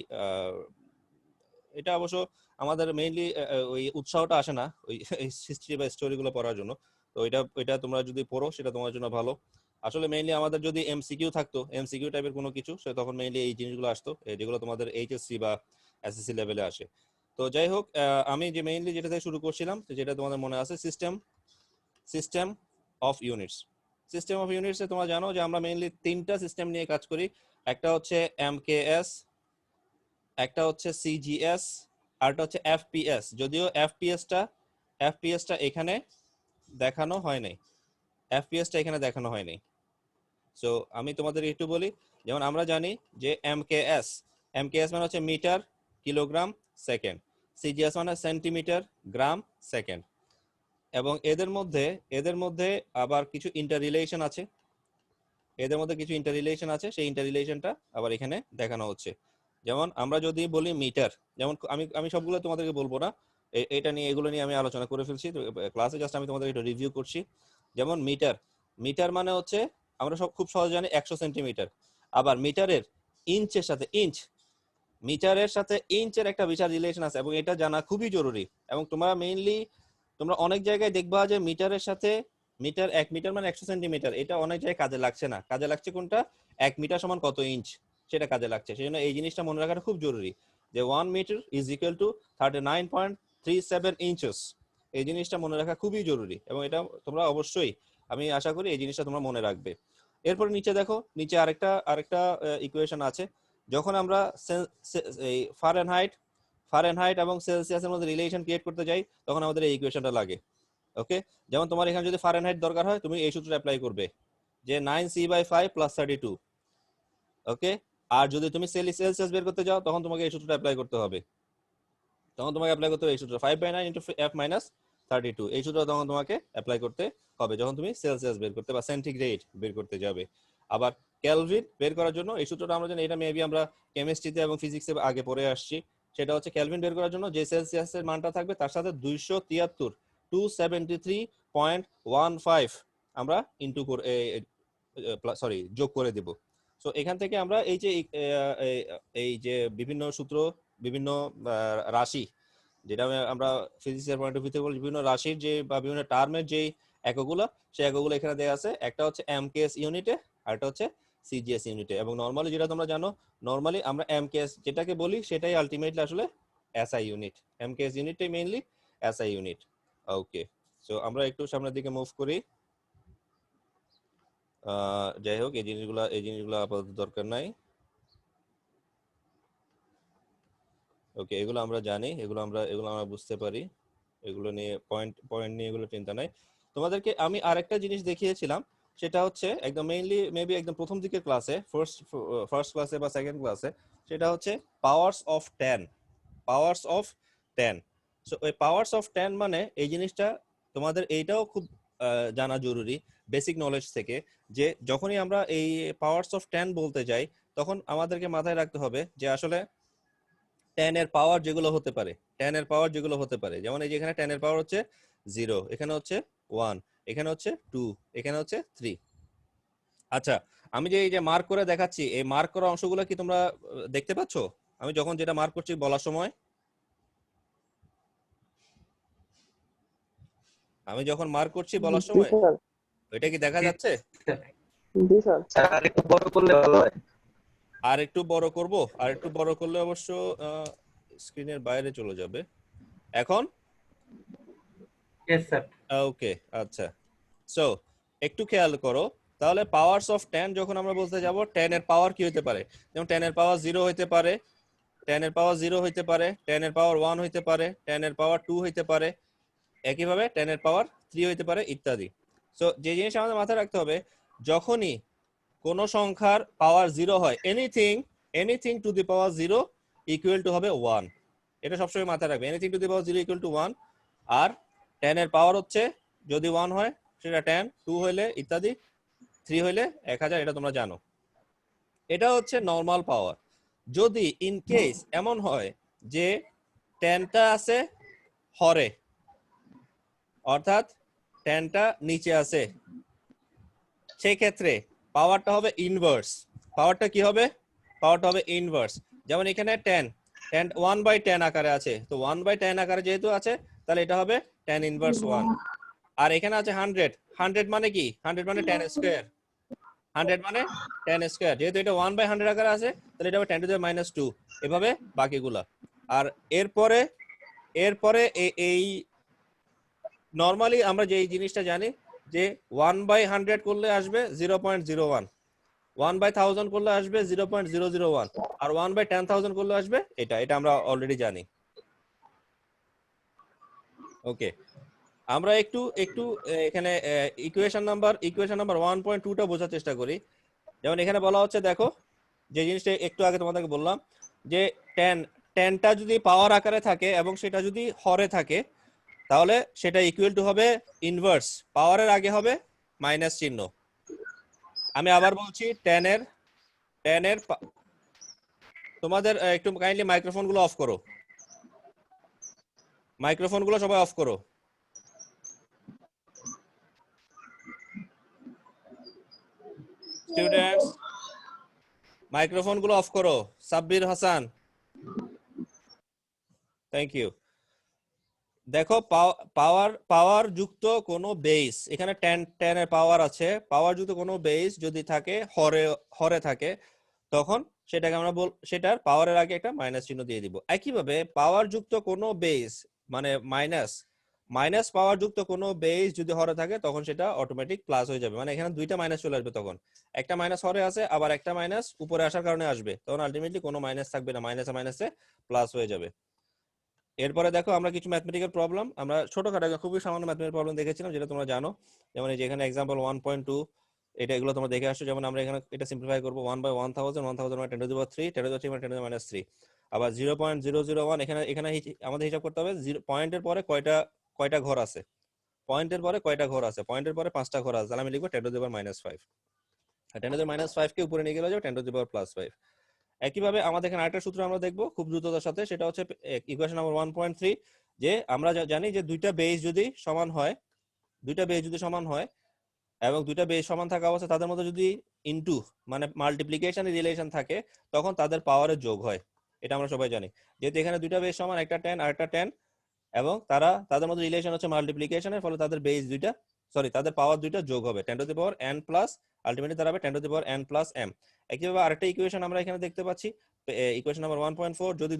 এটা অবশ্য আমাদের মেইনলি ওই উৎসাহটা আসে না ওই হিস্ট্রি বা স্টোরিগুলো পড়ার জন্য। তো এটা তোমরা যদি পড়ো সেটা তোমার জন্য ভালো। আসলে মেইনলি আমাদের যদি এমসিকিউ থাকতো, এমসিকিউ টাইপের কোনো কিছু, সে তখন মেইনলি এই জিনিসগুলো আসতো, যেগুলো তোমাদের এইচএসসি বা এসএসসি লেভেলে আসে। তো যাই হোক, আমি যে মেইনলি যেটা থেকে শুরু করছিলাম, যেটা তোমাদের মনে আছে, system of units. System of ইউনিটসে তোমরা জানো যে আমরা মেইনলি 3টা সিস্টেম নিয়ে কাজ করি। একটা হচ্ছে এমকেএস, একটা হচ্ছে সিজিএস, আরটা হচ্ছে এফপিএস। যদিও এফপিএসটা এখানে দেখানো হয় নাই, এফপিএসটা এখানে দেখানো হয় নাই। সো আমি তোমাদের একটু বলি, যেমন আমরা জানি যে এমকেএস মানে হচ্ছে মিটার কিলোগ্রাম সেকেন্ড, সিজিএস মানে সেন্টিমিটার গ্রাম সেকেন্ড। এবং এদের মধ্যে আবার কিছু ইন্টার রিলেশন আছে, সেই ইন্টার রিলেশনটা আবার এখানে দেখানো হচ্ছে। যেমন আমরা যদি বলি মিটার, যেমন আমি সবগুলো তোমাদেরকে বলবো না, এগুলো নিয়ে আমি আলোচনা করে ফেলছি ক্লাসে, জাস্ট আমি তোমাদের একটু রিভিউ করছি। যেমন মিটার মানে হচ্ছে আমরা সব খুব সহজে জানি 100 সেন্টিমিটার। আবার মিটারের ইঞ্চের একটা বিশাল রিলেশন আছে, এবং এটা জানা খুবই জরুরি। এবং তোমরা অনেক জায়গায় দেখবা যে মিটারের সাথে 1 মিটার মানে 100 সেন্টিমিটার, এটা অনেক জায়গায় কাজে লাগছে না। কাজে লাগছে কোনটা? 1 মিটার সমান কত ইঞ্চ, সেটা কাজে লাগছে। সেজন্য এই জিনিসটা মনে রাখাটা খুব জরুরি যে 1 metre is equal to 39.37 inches. এই জিনিসটা মনে রাখা খুবই জরুরি, এবং এটা তোমরা অবশ্যই, আমি আশা করি এই জিনিসটা তোমরা মনে রাখবে। এরপর নিচে দেখো, নিচে আরেকটা ইকুয়েশন আছে। যখন আমরা এই ফারেনহাইট এবং সেলসিয়াসের মধ্যে রিলেশন ক্রিয়েট করতে যাই, তখন আমাদের এই ইকুয়েশনটা লাগে। ওকে, যেমন তোমার এখানে যদি ফারেনহাইট দরকার হয়, তুমি এই সূত্রটা অ্যাপ্লাই করবে যে 9c/5 + 32। ওকে, আর যদি তুমি সেলসিয়াস বের করতে যাও, তখন তোমাকে এই সূত্রটা অ্যাপ্লাই করতে হবে। এই সূত্র 5/9 × f-32, এই সূত্র তখন তোমাকে অ্যাপ্লাই করতে হবে যখন তুমি সেলসিয়াস বের করতে বা সেন্টিগ্রেড বের করতে যাবে। আবার কেলভিন বের করার জন্য এই সূত্রটা আমরা জানি, এটা মেবি আমরা কেমিস্ট্রিতে এবং ফিজিক্সে আগে পড়ে আসছি। সেটা হচ্ছে কেলভিন বের করার জন্য যে সেলসিয়াসের মানটা থাকবে তার সাথে 273.15 আমরা যোগ করে দেব। সো এখান থেকে আমরা এই যে বিভিন্ন সূত্র, বিভিন্ন রাশি, যেটা আমরা ফিজিক্সের পয়েন্ট অফ ভিউ থেকে বলি, বিভিন্ন রাশির যে বা বিভিন্ন টার্মের যে এককগুলো, সেই এককগুলো এখানে দেওয়া আছে। একটা হচ্ছে এমকেএস ইউনিটে, আর একটা হচ্ছে সিজিএস ইউনিটে। এবং নরমালি যেটা তোমরা জানো, নরমালি আমরা এমকেএস যেটাকে বলি সেটাই আলটিমেটলি আসলে এসআই ইউনিট। এমকেএস ইউনিটটাই mainly SI unit. Okay, so আমরা একটু সামনের দিকে মুভ করি। যাই হোক, এই জিনিসগুলো আপাতত দরকার নাই। ওকে, এগুলো আমরা জানি, এগুলো আমরা বুঝতে পারি, এগুলো নিয়ে পয়েন্ট নিয়ে এগুলো চিন্তা নাই। তোমাদেরকে আমি আরেকটা জিনিস দেখিয়েছিলাম, সেটা হচ্ছে একদম মেইনলি মেবি একদম প্রথম দিকের ক্লাসে, ফার্স্ট ক্লাসে বা সেকেন্ড ক্লাসে, সেটা হচ্ছে পাওয়ার্স অফ 10। সো ওই পাওয়ার্স অফ 10 মানে এই জিনিসটা তোমাদের এইটাও খুব জানা জরুরি বেসিক নলেজ থেকে, যে যখনই আমরা এই পাওয়ার্স অফ 10 বলতে যাই, তখন আমাদেরকে মাথায় রাখতে হবে যে আসলে 10 এর পাওয়ার যেগুলো হতে পারে, যেমন এই যে এখানে 10 এর পাওয়ার হচ্ছে 0, এখানে হচ্ছে 1, এখানে হচ্ছে 2, এখানে হচ্ছে 3। আচ্ছা, আমি যে এই যে মার্ক করে দেখাচ্ছি, এই মার্ক করা অংশগুলো কি তোমরা দেখতে পাচ্ছ? আমি যখন যেটা মার্ক করছি বলার সময়, এটা কি দেখা যাচ্ছে? জি স্যার। স্যার একটু বড় করলে ভালো হয়। আর একটু বড় করলে অবশ্য স্ক্রিনের বাইরে চলে যাবে। এখন Yes, sir. ওকে, আচ্ছা। সো একটু খেয়াল করো, তাহলে পাওয়ারস অফ 10 যখন আমরা বলতে যাব, 10 এর পাওয়ার কি হতে পারে? যেমন 10 এর পাওয়ার 0 হতে পারে, 10 এর পাওয়ার 0 হতে পারে, 10 এর পাওয়ার 1 হতে পারে, 10 এর পাওয়ার 2 হতে পারে, একইভাবে 10 এর পাওয়ার 3 হতে পারে, ইত্যাদি। সো যে জিনিস আমাদের মাথায় রাখতে হবে, যখনই কোন সংখ্যার পাওয়ার 0 হয়, anything to the power 0 equal to হবে 1। এটা সবসময় মাথায় রাখবে, anything to the power 0 equal to 1। আর 10 এর পাওয়ার হচ্ছে যদি 1 হয় সেটা 10, 2 হইলে ইত্যাদি, 3 হইলে 1000, এটা তোমরা জানো। এটা হচ্ছে নরমাল পাওয়ার। যদি ইন কেস এমন হয় যে 10টা আছে হরে, অর্থাৎ 10টা নিচে আছে, সেই ক্ষেত্রে পাওয়ারটা হবে ইনভার্স। পাওয়ারটা কি হবে? পাওয়ারটা হবে ইনভার্স। যেমন এখানে 10 1/10 আকারে আছে, তো 1/10 আকারে যেহেতু আছে, তাহলে এটা হবে 10 ইনভার্স 1। আর এখানে আছে 100 মানে কি? 100 মানে 10 স্কয়ার, 100 মানে 10 স্কয়ার। যেহেতু এটা 1/100 আকারে আছে, তাহলে এটা হবে 10 টু দি মাইনাস 2, এভাবে বাকিগুলা। আর এরপরে এই নরমালি আমরা যে এই জিনিসটা জানি যে 1/100 করলে আসবে 0.01, 1/1000 করলে আসবে 0.001, আর 1/10,000 করলে আসবে এটা এটা আমরা অলরেডি জানি। ওকে, আমরা একটু একটু এখানে ইকুয়েশন নাম্বার 1.2টা বোঝার চেষ্টা করি। যেমন এখানে বলা হচ্ছে, দেখো যে জিনিসটা একটু আগে তোমাদেরকে বললাম, যে 10টা যদি পাওয়ার আকারে থাকে এবং সেটা যদি হরে থাকে, তাহলে সেটা ইকুয়াল টু হবে ইনভার্স, পাওয়ারের আগে হবে মাইনাস চিহ্ন। আমি আবার বলছি 10 এর তোমাদের একটু কাইন্ডলি মাইক্রোফোনগুলো অফ করো, মাইক্রোফোনগুলো সবাই অফ করো। স্টুডেন্টস মাইক্রোফোনগুলো অফ করো। Sabbir Hasan, thank you. দেখো পাওয়ার যুক্ত কোনো বেস, এখানে 10 এর পাওয়ার আছে, পাওয়ার যুক্ত কোনো বেস যদি থাকে হরে থাকে, তখন সেটাকে আমরা সেটার পাওয়ারের আগে একটা মাইনাস চিহ্ন দিয়ে দিব। একইভাবে পাওয়ার যুক্ত কোনো বেস মানে মাইনাস পাওয়ার যুক্ত কোনো বেস যদি হরে থাকে, তখন সেটা অটোমেটিক প্লাস হয়ে যাবে। মানে এখানে দুইটা মাইনাস চলে আসবে, তখন একটা মাইনাস হরে আছে, আবার একটা মাইনাস উপরে আসার কারণে আসবে, তখন আলটিমেটলি কোনো মাইনাস থাকবে না, মাইনাসে প্লাস হয়ে যাবে। এরপরে দেখো আমরা কিছু ম্যাথমেটিক্যাল প্রবলেম, আমরা ছোটখাটো খুবই সামান্য ম্যাথমেটিক্যাল প্রবলেম দেখেছিলাম, যেটা তোমরা জানো। যেমন এই যে এখানে एग्जांपल 1.2, এটা এগুলো তোমরা দেখে আসছো। যেমন আমরা এখানে এটা সিম্পলিফাই করব 1/1000, 1000 মানে 10^3, 10^3 মানে 10^-3। আবার 0.001, এখানে আমাদের হিসাব করতে হবে পয়েন্টের পরে কয়টা ঘর আছে, পয়েন্টের পরে কয়টা ঘর আছে, পয়েন্টের পরে 5টা ঘর আছে, তাহলে আমি লিখবো 10^-5। আর 10^-5 কে উপরে নিয়ে গেলে যাবে 10^+5। একইভাবে আমাদের এখানে আরেকটা সূত্র আমরা দেখবো খুব দ্রুততার সাথে, সেটা হচ্ছে ইকুয়েশন নাম্বার 1.3, যে আমরা জানি যে দুইটা বেস যদি সমান হয় এবং দুইটা বেস সমান থাকা অবস্থায় তাদের মধ্যে যদি ইনটু মানে মাল্টিপ্লিকেশন রিলেশন থাকে, তখন তাদের পাওয়ারের যোগ হয়। এটা আমরা সবাই জানি, যেহেতু এখানে দুইটা বেস সমান, একটা 10 আর একটা 10, এবং তাদের মধ্যে রিলেশন হচ্ছে মাল্টিপ্লিকেশনের, ফলে তাদের বেস দুইটা তাদের পাওয়ার দুইটা যোগ হবে 10^n প্লাস, আলটিমেটলি দাঁড়াবে 10^n প্লাস m। একইভাবে আরেকটা ইকুয়েশন আমরা এখানে দেখতে পাচ্ছি, ইকুয়েশন নাম্বার 1.4, যদি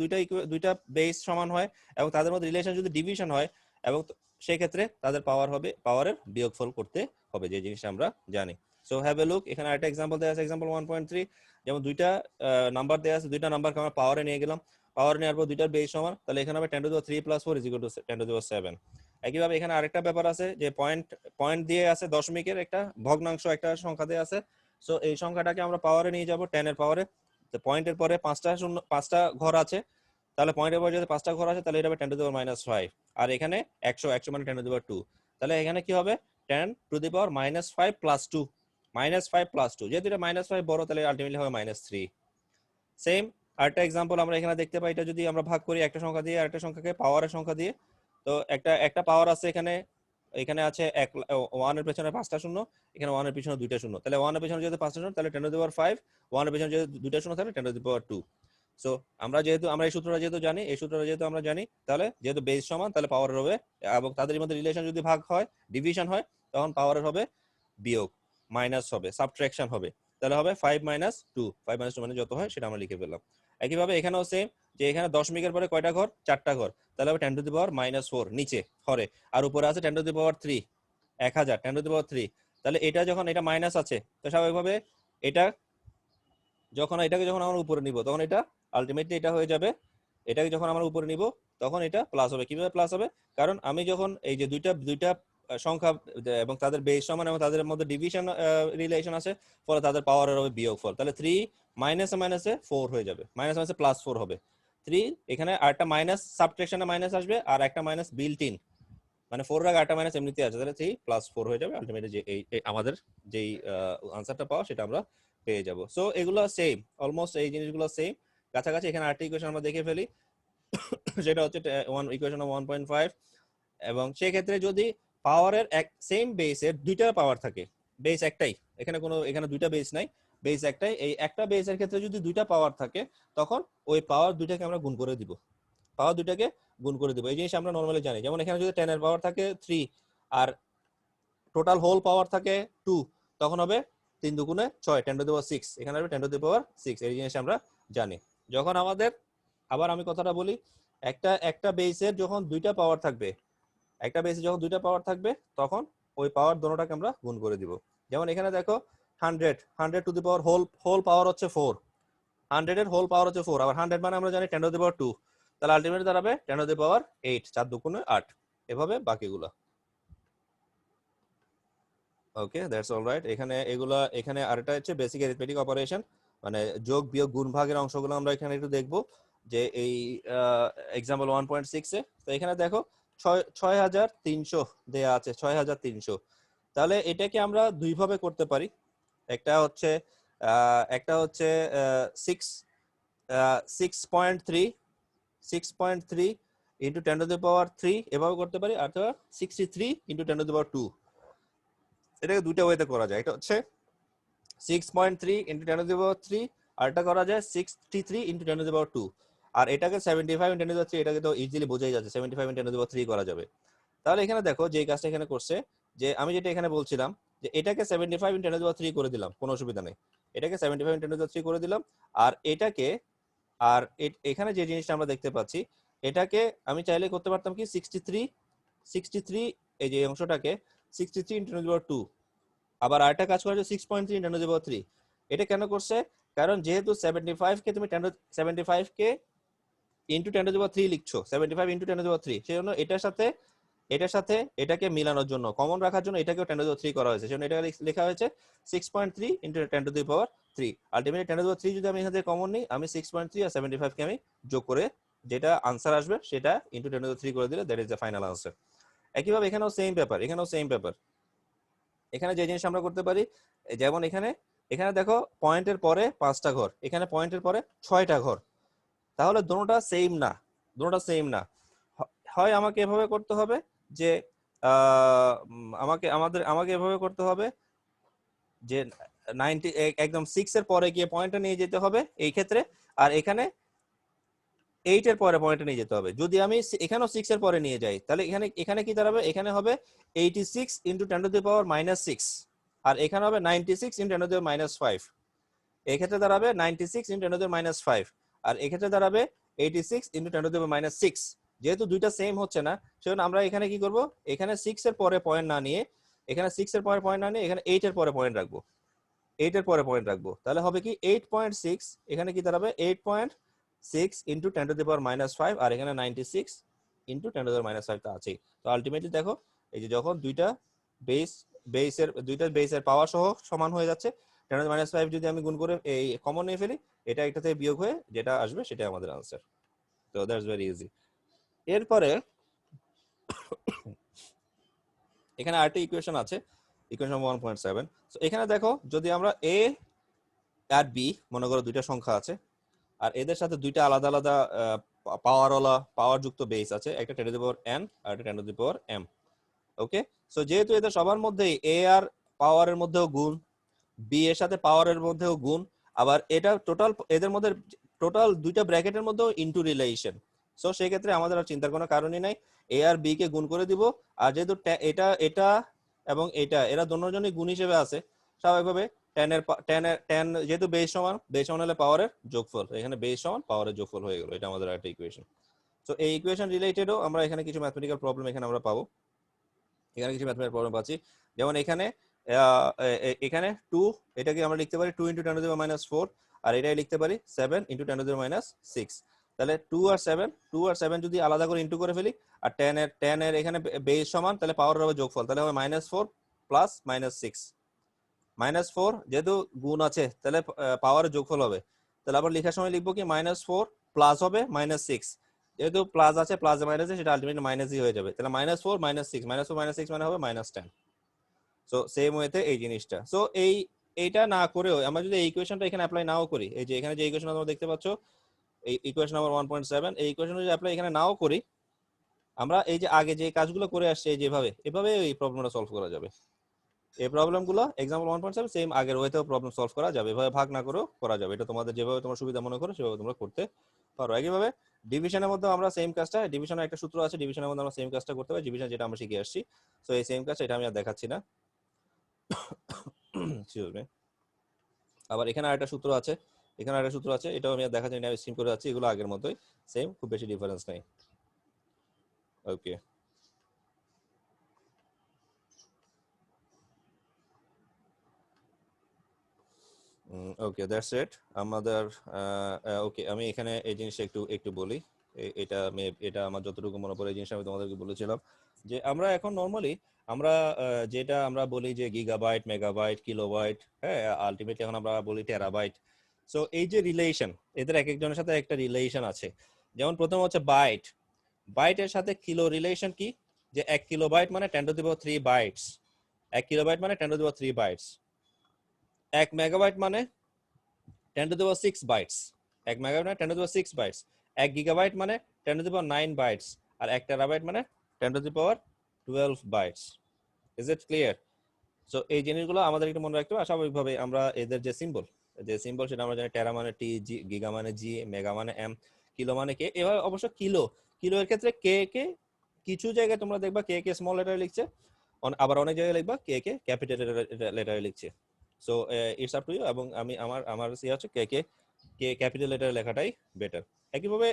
দুইটা বেস সমান হয় এবং তাদের মধ্যে রিলেশন যদি ডিভিশন হয়, এবং সেই ক্ষেত্রে তাদের পাওয়ারের বিয়োগফল করতে হবে, যে জিনিসটা আমরা জানি। সো হ্যাভ এ লুক, এখানে আরেকটা एग्जांपल দেয়া আছে, एग्जांपल 1.3, যেমন দুইটা নাম্বার দেয়া আছে, দুইটা নাম্বারকে আমরা পাওয়ারে নিয়ে গেলাম, পাওয়ার নেওয়ার পর দুইটার বেস সমান, তাহলে এখানে হবে 10^3 + 4 = 10^7। একইভাবে এখানে আরেকটা ব্যাপার আছে, যে পয়েন্ট দিয়ে আছে, দশমিকের একটা ভগ্নাংশ একটা সংখ্যা দিয়ে আছে। সো এই সংখ্যাটাকে আমরা পাওয়ারে নিয়ে যাব 10 এর পাওয়ারে। তো পয়েন্টের পরে 5টা ঘর আছে, তাহলে পয়েন্টের পরে যদি 5টা ঘর আছে, তাহলে এটা হবে 10^-5। আর এখানে 100 মানে 10^2, তাহলে এখানে কি হবে 10^-5 + 2, -5 + 2, যেহেতু এটা -5 বড়, তাহলে আলটিমেটলি হবে -3। সেম আরেকটা एग्जांपल আমরা এখানে দেখতে পাই, এটা যদি আমরা ভাগ করি একটা সংখ্যা দিয়ে আরেকটা সংখ্যাকে পাওয়ারের সংখ্যা দিয়ে, তো একটা পাওয়ার আছে এখানে আছে 1 এর পেছনে 5টা শূন্য, এখানে 1 এর পিছনে 2টা শূন্য, তাহলে 1 এর পিছনে যদি 5টা শূন্য, তাহলে 10^5, 1 এর পিছনে যদি 2টা শূন্য থাকে 10^2। সো আমরা এই সূত্রটা যেহেতু আমরা জানি, তাহলে যেহেতু বেস সমান, তাহলে পাওয়ারের হবে, এবং তাদের মধ্যে রিলেশন যদি ভাগ হয়, ডিভিশন হয়, তখন পাওয়ারের হবে বিয়োগ, মাইনাস হবে, সাবট্রাকশন হবে, তাহলে হবে 5 - 2, 5 - 2 মানে যত হয় সেটা আমরা লিখে ফেললাম। একইভাবে এখানেও সেম, যে এখানে দশমিকের পরে কয়টা ঘর, 4টা ঘর, তাহলে হবে 10^-4 নিচে হরে, আর উপরে আছে 10^3, 1000, 10^3। তাহলে এটা যখন এটা মাইনাস আছে, তো স্বাভাবিকভাবে এটাকে যখন আমরা উপরে নিব, তখন এটা আলটিমেটলি এটা হয়ে যাবে, এটাকে যখন আমরা উপরে নিব, তখন এটা প্লাস হবে। কিভাবে প্লাস হবে? কারণ আমি যখন এই যে দুইটা সংখ্যা এবং তাদের বেস সমান এবং তাদের মধ্যে ডিভিশন রিলেশন আছে, ফলে তাদের পাওয়ারের হবে বিয়োগফল, তাহলে 3 মাইনাসে 4 হয়ে যাবে, মাইনাসে +4 হবে 3। এখানে আরেকটা মাইনাস, সাবট্রাকশনে মাইনাস আসবে, আর একটা মাইনাস বিল্ট ইন, মানে 4 এর আগে একটা মাইনাস এমনিতে আছে, তাহলে 3 + 4 হয়ে যাবে। আলটিমেটলি যে আমাদের যেই আনসারটা পাওয়া, সেটা আমরা পেয়ে যাব। সো এগুলো সেম, অলমোস্ট এই জিনিসগুলো সেম, কাছাকাছি। এখানে আরেকটা ইকুয়েশন আমরা দেখে ফেলি, সেটা হচ্ছে ইকুয়েশন 1.5। এবং সেই ক্ষেত্রে যদি পাওয়ারের সেম বেসের দুইটা পাওয়ার থাকে, বেস একটাই, এখানে দুইটা বেস নাই, বেস একটাই, এই একটা বেসের ক্ষেত্রে যদি দুইটা পাওয়ার থাকে, তখন ওই পাওয়ার দুইটাকে আমরা গুণ করে দিব, এই জিনিস আমরা নরমালি জানি। যেমন এখানে যদি 10 এর পাওয়ার থাকে 3 আর টোটাল হোল পাওয়ার থাকে 2, তখন হবে 3 দুগুণে 6, 10^6, এখানে হবে 10^6, এই জিনিস আমরা জানি। যখন আমাদের, আবার আমি কথাটা বলি, একটা বেসের যখন দুইটা পাওয়ার থাকবে, তখন ওই পাওয়ার দোনোটাকে আমরা গুণ করে দিব। যেমন এখানে দেখো 100 টু দি পাওয়ার হোল পাওয়ার হচ্ছে 4, 100 এর হোল পাওয়ার হচ্ছে 4, আবার 100 মানে আমরা জানি 10 টু দি পাওয়ার 2, তাহলে আলটিমেটলি দাঁড়াবে 10 টু দি পাওয়ার 8, 4 দুগুণে 8, এভাবে বাকিগুলো। ওকে, দ্যাটস অলরাইট। এখানে আরেকটা হচ্ছে বেসিক অ্যারিথমেটিক অপারেশন, মানে যোগ বিয়োগ গুণ ভাগের অংশগুলো আমরা এখানে একটু দেখবো, যে এই এক্সাম্পল 1.6 এ। তো এখানে দেখো 6300 দেয়া আছে, 6300। তাহলে এটাকে আমরা দুই ভাবে করতে পারি। একটা হচ্ছে 6.3 ইন্টু 10 টু দি পাওয়ার 3 এভাবে করতে পারি, অথবা 63 ইন্টু 10 টু দি পাওয়ার 2। এটাকে দুইটা ওয়েতে করা যায়। এটা হচ্ছে 6.3 ইন্টু 10 টু দি পাওয়ার 3, আর এটা করা যায় 63 ইন্টু 10 টু দি পাওয়ার 2। আর এটাকে 75 ইন্টু 10 টু দি পাওয়ার 3, এটাকে তো ইজিলি বোঝাই যাচ্ছে 75 ইন্টু 10 টু দি পাওয়ার 3 করা যাবে। তাহলে এখানে দেখো যে কাজটা এখানে করছে, যে আমি যেটা এখানে বলছিলাম যে এটাকে 75 ইন্টু 10 টু দি পাওয়ার 3 করে দিলাম, কোনো অসুবিধা নেই। এটাকে 75 ইন্টু 10 টু দি পাওয়ার 3 করে দিলাম, আর এটাকে এখানে যে জিনিসটা আমরা দেখতে পাচ্ছি, এটাকে আমি চাইলে করতে পারতাম কি 63 এই যে অংশটাকে 63 ইন্টু 10 টু দি পাওয়ার 2। আবার আরেকটা কাজ করা যায় 6.3 ইন্টু 10 টু দি পাওয়ার 3। এটা কেন করছে? কারণ যেহেতু 75 কে তুমি 75 কে ইন্টু 10 টু দি পাওয়ার 3 লিখছো, 75 ইন্টু 10 টু দি পাওয়ার 3, সেজন্য এটার সাথে এটাকে মিলানোর জন্য, কমন রাখার জন্য এটাকেও 10 টু দি পাওয়ার 3 করা হয়েছে। সেজন্য এটা লেখা হয়েছে 6.3 into 10 to the power 3। Ultimately 10 to the power 3 যদি আমি এখান থেকে কমন নিই, আমি 6.3 আর 75 কে আমি যোগ করে যেটা আনসার আসবে সেটা ইন্টু 10 টু দি পাওয়ার 3 করে দিলে that is the final answer. একইভাবে এখানেও সেম পেপার। এখানে যে জিনিস আমরা করতে পারি, যেমন এখানে দেখো পয়েন্টের পরে 5টা ঘর, এখানে পয়েন্টের পরে 6টা ঘর, তাহলে দুটোটা সেম না। হয় আমাকে এভাবে করতে হবে যে আমাকে এভাবে করতে হবে যে 90 একদম 6 এর পরে গিয়ে পয়েন্টটা নিয়ে যেতে হবে এই ক্ষেত্রে, আর এখানে 8 এর পরে পয়েন্টটা নিয়ে যেতে হবে। যদি আমি এখানেও 6 এর পরে নিয়ে যাই, তাহলে এখানে কি দাঁড়াবে? এখানে হবে 86 ইন্টু 10 টু দি পাওয়ার -6, আর এখানে হবে 96 ইন্টু 10 টু দি পাওয়ার -5। এই ক্ষেত্রে দাঁড়াবে 96 ইন্টু 10 টু দি পাওয়ার -5, আর এক্ষেত্রে দাঁড়াবে 86 ইন্টু 10 টু দি পাওয়ার -6। যেহেতু দুইটা সেম হচ্ছে না, সেজন্য আমরা এখানে কি করব, এখানে 6 এর পরে পয়েন্ট না নিয়ে এখানে 8 এর পরে পয়েন্ট রাখবো, তাহলে হবে কি 8.6, এখানে কি দাঁড়াবে 8.6 ইন্টু 10 টু দি পাওয়ার -5, আর এখানে 96 ইন্টু 10 টু দি পাওয়ার -5 টা আছেই। তো আলটিমেটলি দেখো, এই যে যখন দুইটা বেসের পাওয়ার সহ সমান হয়ে যাচ্ছে, 10 টু দি পাওয়ার -5 যদি আমি গুণ করে এই কমন নিয়ে ফেলি, এটা একটা থেকে বিয়োগ হয়ে যেটা আসবে সেটাই আমাদের আনসার। তো দ্যাটস ভেরি ইজি। এরপরে এখানে আরেকটা ইকুয়েশন আছে, ইকুয়েশন 1.7। সো এখানে দেখো, যদি আমরা এ আর বি মনে করো দুইটা সংখ্যা আছে, আর এদের সাথে দুইটা আলাদা আলাদা পাওয়ার যুক্ত বেস আছে, একটা 10 টু দি পাওয়ার n আর একটা 10 to the power m। Okay, so যেহেতু এদের সবার মধ্যেই এ আর পাওয়ারের মধ্যেও গুণ, বি এর সাথে পাওয়ারের মধ্যেও গুণ, আবার এটা টোটাল এদের মধ্যে টোটাল দুইটা ব্র্যাকেটের মধ্যেও ইনটু রিলেশন। সো সেই ক্ষেত্রে আমাদের আর চিন্তার কোনো কারণই নাই, এ আর বি কে গুণ করে দিব। আর যেহেতু এটা এবং এটা এরা দুজনই গুণ হিসেবে আছে, স্বাভাবিকভাবে 10 যেহেতু বেস সমান হলে পাওয়ারের যোগফল, এখানে বেস সমান পাওয়ারের যোগফল হয়ে গেল। এটা আমাদের একটা ইকুয়েশন। সো এই ইকুয়েশন রিলেটেডও আমরা এখানে কিছু ম্যাথমেটিক্যাল প্রবলেম এখানে আমরা পাবো। এখানে কিছু ম্যাথমেটিক্যাল প্রবলেম পাচ্ছি, যেমন এখানে 2, এটাকে আমরা লিখতে পারি 2 ইন্টু 10 টু দি পাওয়ার -4, আর এটাই লিখতে পারি 7 ইন্টু 10 টু দি পাওয়ার -6। তাহলে 2 আর 7 যদি আলাদা করে ইন্টু করে ফেলি, আর 10 এর এখানে বেস সমান, তাহলে পাওয়ার হবে যোগফল, তাহলে হবে -4 প্লাস -6। -4 যেহেতু গুণ আছে, তাহলে পাওয়ারের যোগফল হবে, তাহলে আবার লেখার সময় লিখবো কি -4 প্লাস হবে -6, যেহেতু প্লাস আছে প্লাসে মাইনাসে সেটা আলটিমেটলি মাইনাসই হয়ে যাবে, তাহলে -4 -6 মানে হবে -10। সো সেম ওয়েতে এই জিনিসটা। সো এইটা না করেও আমরা যদি এই ইকুয়েশনটা এখানে অ্যাপ্লাই নাও করি, এই যে এখানে যে ইকুয়েশন তোমরা দেখতে পাচ্ছ, এই ইকুয়েশন নাম্বার 1.7, এই ইকুয়েশন যদি অ্যাপ্লাই এখানে নাও করি, আমরা এই যে আগে যে কাজগুলো করে আসছে এভাবে এই প্রবলেমটা সলভ করা যাবে। এই প্রবলেমগুলো এক্সাম্পল 1.7 সেম আগের ওয়েতেও প্রবলেম সলভ করা যাবে, এভাবে ভাগ না করেও করা যাবে। এটা তোমাদের যেভাবে তোমার সুবিধা মনে করো সেভাবে তোমরা করতে পারো। একইভাবে ডিভিশনের মধ্যে আমরা সেম কাজটা, ডিভিশনের একটা সূত্র আছে, ডিভিশনের মধ্যে আমরা সেম কাজটা করতে পারি, ডিভিশন যেটা আমরা শিখে আসছি। সো এই সেম কাজটা এটা আমি আর দেখাচ্ছি না। আবার এখানে আরেকটা সূত্র আছে, এটাও আমি আর দেখাচ্ছি না, স্কিম করে যাচ্ছি। এগুলো আগের মতোই সেম, খুব বেশি ডিফারেন্স নাই। ওকে, ওকে, দ্যাটস ইট আমাদের। ওকে, আমি এখানে এই জিনিসটা একটু একটু বলি। এটা আমার যতটুকু মনে পড়ে এই জিনিসটা আমি তোমাদেরকে বলেছিলাম যে আমরা এখন নর্মালি আমরা যেটা আমরা বলি যে গিগাবাইট, মেগাবাইট, কিলোবাইট, হ্যাঁ, আলটিমেটলি এখন আমরা বলি টেরাবাইট। সো এই যে রিলেশন, এদের এক একজনের সাথে একটা রিলেশন আছে। যেমন প্রথম হচ্ছে বাইট। বাইটের সাথে কিলো রিলেশন কি? যে 1 কিলোবাইট মানে 10⁻³ বাইটস। 1 কিলোবাইট মানে 10⁻³ বাইটস। 1 মেগাবাইট মানে 10⁻6 বাইটস। 1 মেগাবাইট মানে 10⁻6 বাইটস। 1 গিগাবাইট মানে 10⁻9 বাইটস। আর 1 টেরাবাইট মানে 10⁻12 bytes. Is it clear? So এই জিনিসগুলো আমাদের একটু মনে রাখতে হবে। স্বাভাবিকভাবে আমরা এদের যে সিম্বল সেটা আমরা জানি। টেরা মানে টি, গিগা মানে জি, মেগা মানে এম, কিলো মানে কে। এবার অবশ্য কিলো এর ক্ষেত্রে কে কে কিছু জায়গায় তোমরা দেখবা কে কে স্মল লেটারে লিখছে, আবার অনেক জায়গায় লিখবা কে কে ক্যাপিটাল লেটারে লিখছে। So it's up to you. এবং আমি আমার হচ্ছে কে ক্যাপিটাল লেটারে লেখাটাই বেটার। একইভাবে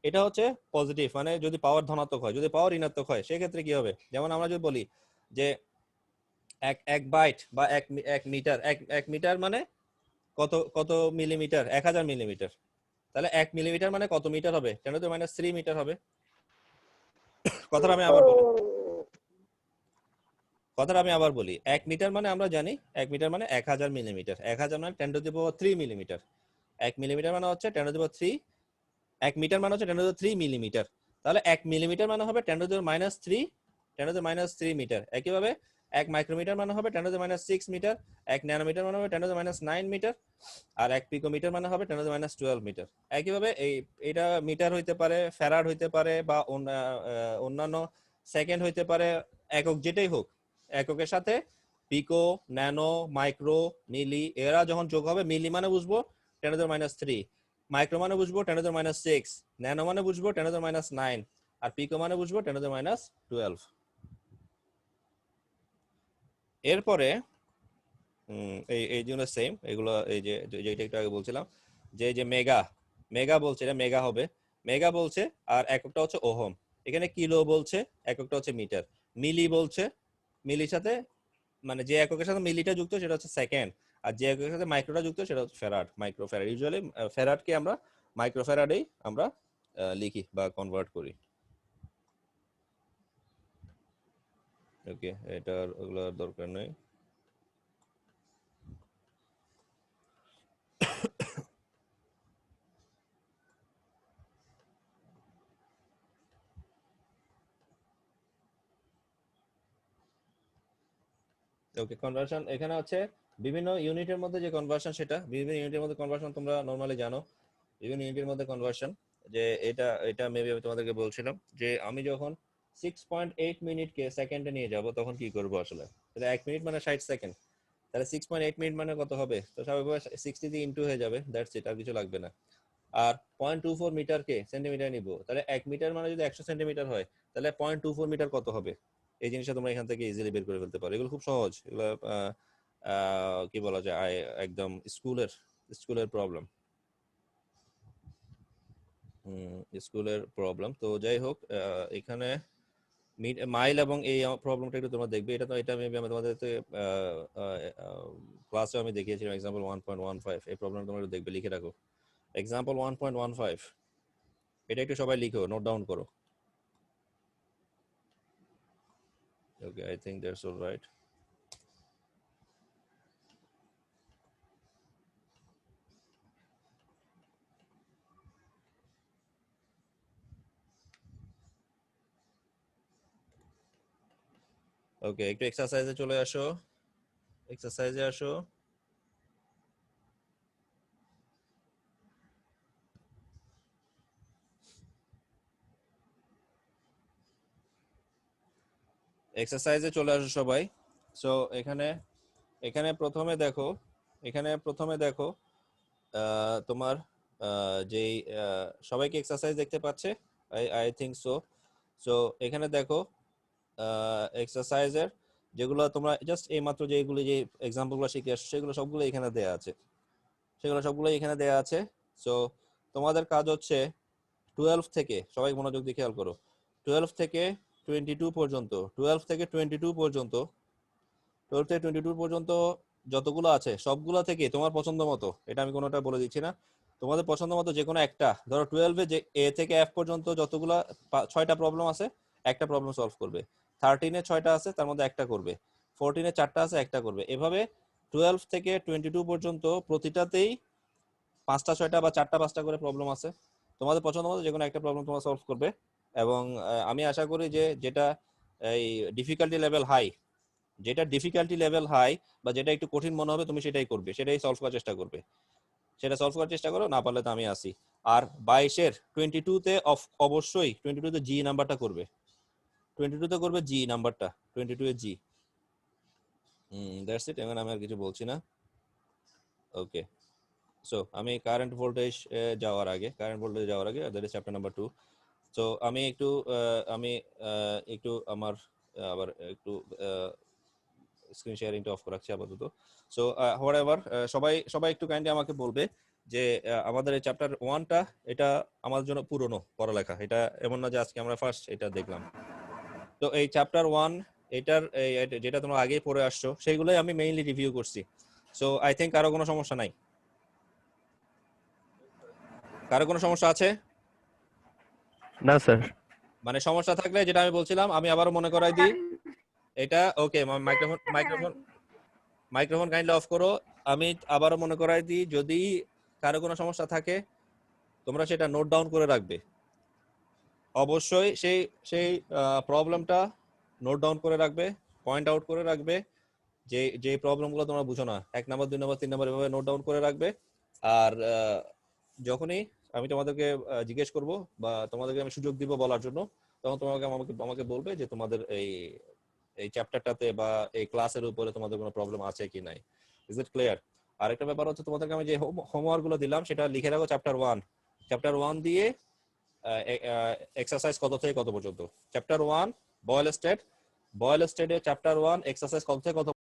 এটা হচ্ছে পজিটিভ, মানে যদি পাওয়ার ধনাত্মক হয়। যদি পাওয়ার ঋণাত্মক হয় সেক্ষেত্রে কি হবে? যেমন আমরা যদি বলি যে এক বাইট বা এক মিটার, এক মিটার মানে কত মিলিমিটার? 1000 মিলিমিটার। তাহলে 1 মিলিমিটার মানে কত মিটার হবে? 10⁻³ মিটার হবে। কথাটা আমি আবার বলি 1 মিটার মানে আমরা জানি 1 মিটার মানে 1000 মিলিমিটার। 1000 মানে 10⁻³ মিলিমিটার। 1 মিলিমিটার মানে হচ্ছে 10⁻3। 1 মিটার মানে হচ্ছে 10⁻³ মিলিমিটার। তাহলে 1 মিলিমিটার মানে হবে 10⁻³ মিটার। একইভাবে 1 মাইক্রোমিটার মানে হবে 10⁻6 মিটার। 1 ন্যানোমিটার মানে হবে 10⁻9 মিটার। আর 1 পিকোমিটার মানে হবে 10⁻12 মিটার। একইভাবে এটা মিটার হইতে পারে, ফ্যারাড হইতে পারে, বা অন্যান্য সেকেন্ড হইতে পারে, একক যেটাই হোক। এককের সাথে পিকো, ন্যানো, মাইক্রো, মিলি এরা যখন যোগ হবে, মিলি মানে বুঝবো 10⁻3, মাইক্রো মানে বুঝবো 10⁻6, ন্যানো মানে বুঝবো 10⁻9, আর পিকো মানে বুঝবো 10⁻12। এরপরে এই জন্য সেম এগুলো, এই যে যেটা একটু আগে বলছিলাম যে মেগা বলছে, এটা মেগা হবে। মেগা বলছে আর এককটা হচ্ছে ওহম। এখানে কিলো বলছে, এককটা হচ্ছে মিটার। মিলি বলছে, মিলির সাথে মানে যে এককের সাথে মিলিটা যুক্ত সেটা হচ্ছে সেকেন্ড, আর যে এককের সাথে মাইক্রোটা যুক্ত সেটা হচ্ছে ফ্যারাড, মাইক্রো ফ্যারাড। ইউজুয়ালি ফ্যারাডকে আমরা মাইক্রো ফ্যারাডেই আমরা লিখি বা কনভার্ট করি। ওকে, এটার ওগুলোর দরকার নেই। ওকে, কনভার্সন এখানে হচ্ছে বিভিন্ন ইউনিটের মধ্যে যে কনভার্সন, সেটা বিভিন্ন ইউনিটের মধ্যে কনভার্সন তোমরা নরমালি জানো। বিভিন্ন ইউনিটের মধ্যে কনভার্সন, যে এটা মেবি আমি তোমাদেরকে বলছিলাম যে আমি যখন 6.8 মিনিটকে সেকেন্ডে নিয়ে যাব তখন কি করব আসলে। তাহলে 1 মিনিট মানে 60 সেকেন্ড। তাহলে 6.8 মিনিট মানে কত হবে? তো স্বাভাবিকভাবে 60 দিয়ে ইনটু হয়ে যাবে, দ্যাটস ইট, আর কিছু লাগবে না। আর 0.24 মিটারকে সেন্টিমিটার নিব, তাহলে 1 মিটার মানে যদি 100 সেন্টিমিটার হয় তাহলে 0.24 মিটার কত হবে? এই জিনিসটা তোমরা এখান থেকে ইজিলি বের করে ফেলতে পারো। এগুলো খুব সহজ, এগুলো কি বলা যায়, একদম স্কুলের প্রবলেম। তো যাই হোক, এখানে মাইল এবং এই প্রবলেমটা একটু তোমরা দেখবে। এটা মেবি আমি তোমাদের ক্লাসে আমি দেখিয়েছিলাম এক্সাম্পল 1.15। এই প্রবলেমটা তোমরা একটু দেখবে, লিখে রাখো। এক্সাম্পল 1.15, এটা একটু সবাই লিখো, নোট ডাউন করো। Okay, I think that's all right. ওকে, একটু এক্সারসাইজে চলে আসো। এক্সারসাইজে আসো। এক্সারসাইজে চলে আসো সবাই। সো এখানে প্রথমে দেখো তোমার যেই সবাইকে এক্সারসাইজ দেখতে পাচ্ছে? I think so. সো এখানে দেখো এক্সারসাইজের যেগুলো তোমরা জাস্ট এইমাত্র যেগুলো যে এক্সাম্পলগুলো শিখে আসছো সেগুলো সবগুলো এখানে দেয়া আছে। সো তোমাদের কাজ হচ্ছে 12 থেকে, সবাই মনোযোগ দিয়ে খেয়াল করো, 12 থেকে 22 পর্যন্ত যতগুলো আছে সবগুলো থেকে তোমার পছন্দ মতো, এটা আমি কোনোটা বলে দিচ্ছি না, তোমাদের পছন্দ মতো যে কোনো একটা, ধরো 12 এ যে এ থেকে এফ পর্যন্ত যতগুলা 6টা প্রবলেম আছে একটা প্রবলেম সলভ করবে, 13 এ 6টা আছে তার মধ্যে একটা করবে, 14 এ 4টা আছে একটা করবে, এভাবে 12 থেকে 22 পর্যন্ত প্রতিটাতেই 5টা 6টা বা 4টা 5টা করে প্রবলেম আছে, তোমাদের পছন্দ মতো যে কোনো একটা প্রবলেম তোমরা সলভ করবে। এবং আমি আশা করি যে যেটা এই ডিফিকাল্টি লেভেল হাই, যেটা ডিফিকাল্টি লেভেল হাই বা যেটা একটু কঠিন মনে হবে তুমি সেটাই করবে, সেটাই সলভ করার চেষ্টা করবে, সেটা সলভ করার চেষ্টা করো, না পারলে তো আমি আসি। আর 22-এর 22-তে অবশ্যই 22-তে জি নাম্বারটা করবে, 22-তে করবে জি নাম্বারটা, 22 এ জি। দ্যাটস ইট, এখন আমি আর কিছু বলছি না। ওকে, সো আমি কারেন্ট ভোল্টেজ যাওয়ার আগে that is chapter number 2। So আমি একটু আমার আবার একটু স্ক্রিন শেয়ারিংটা অফ রাখছি আপাতত। সো হোয়াটএভার, সবাই একটু কাইন্ডলি আমাকে বলবে যে আমাদের এই চ্যাপ্টার 1টা এটা আমাদের জন্য পুরনো পড়ালেখা, এটা এমন না যে আজকে আমরা ফার্স্ট এটা দেখলাম। তো এই চ্যাপ্টার 1 এটার যেটা তোমরা আগেই পড়ে আসছো সেইগুলোই আমি মেইনলি রিভিউ করছি। সো আই থিঙ্ক কারো কোনো সমস্যা নাই? কারো কোনো সমস্যা আছে? না স্যার। মানে সমস্যা থাকলে যেটা আমি বলছিলাম আমি আবারও মনে করাই দিই, এটা ওকে মাইক্রোফোন কাইন্ডলি অফ করো। আমি আবারও মনে করাই দিই, যদি কারো কোনো সমস্যা থাকে তোমরা সেটা নোট ডাউন করে রাখবে, অবশ্যই সেই প্রবলেমটা নোট ডাউন করে রাখবে, পয়েন্ট আউট করে রাখবে, যে প্রবলেমগুলো তোমরা বুঝো না 1 নাম্বার 2 নাম্বার 3 নাম্বার এভাবে নোট ডাউন করে রাখবে। আর যখনই আমি তোমাদেরকে জিজ্ঞেস করব বা তোমাদেরকে আমি সুযোগ দিব বলার জন্য, তখন আমাকে বলবে যে তোমাদের এই চ্যাপ্টারটাতে বা এই ক্লাসের উপরে তোমাদের কোনো প্রবলেম আছে কি নাই। Is it clear? আরেকটা ব্যাপার হচ্ছে, তোমাদেরকে আমি যে হোমওয়ার্ক গুলো দিলাম সেটা লিখে রাখো চ্যাপ্টার 1 দিয়ে এক্সারসাইজ কত থেকে কত পর্যন্ত। চ্যাপ্টার 1 বয়েল স্টেট চ্যাপ্টার 1 এক্সারসাইজ কত থেকে কত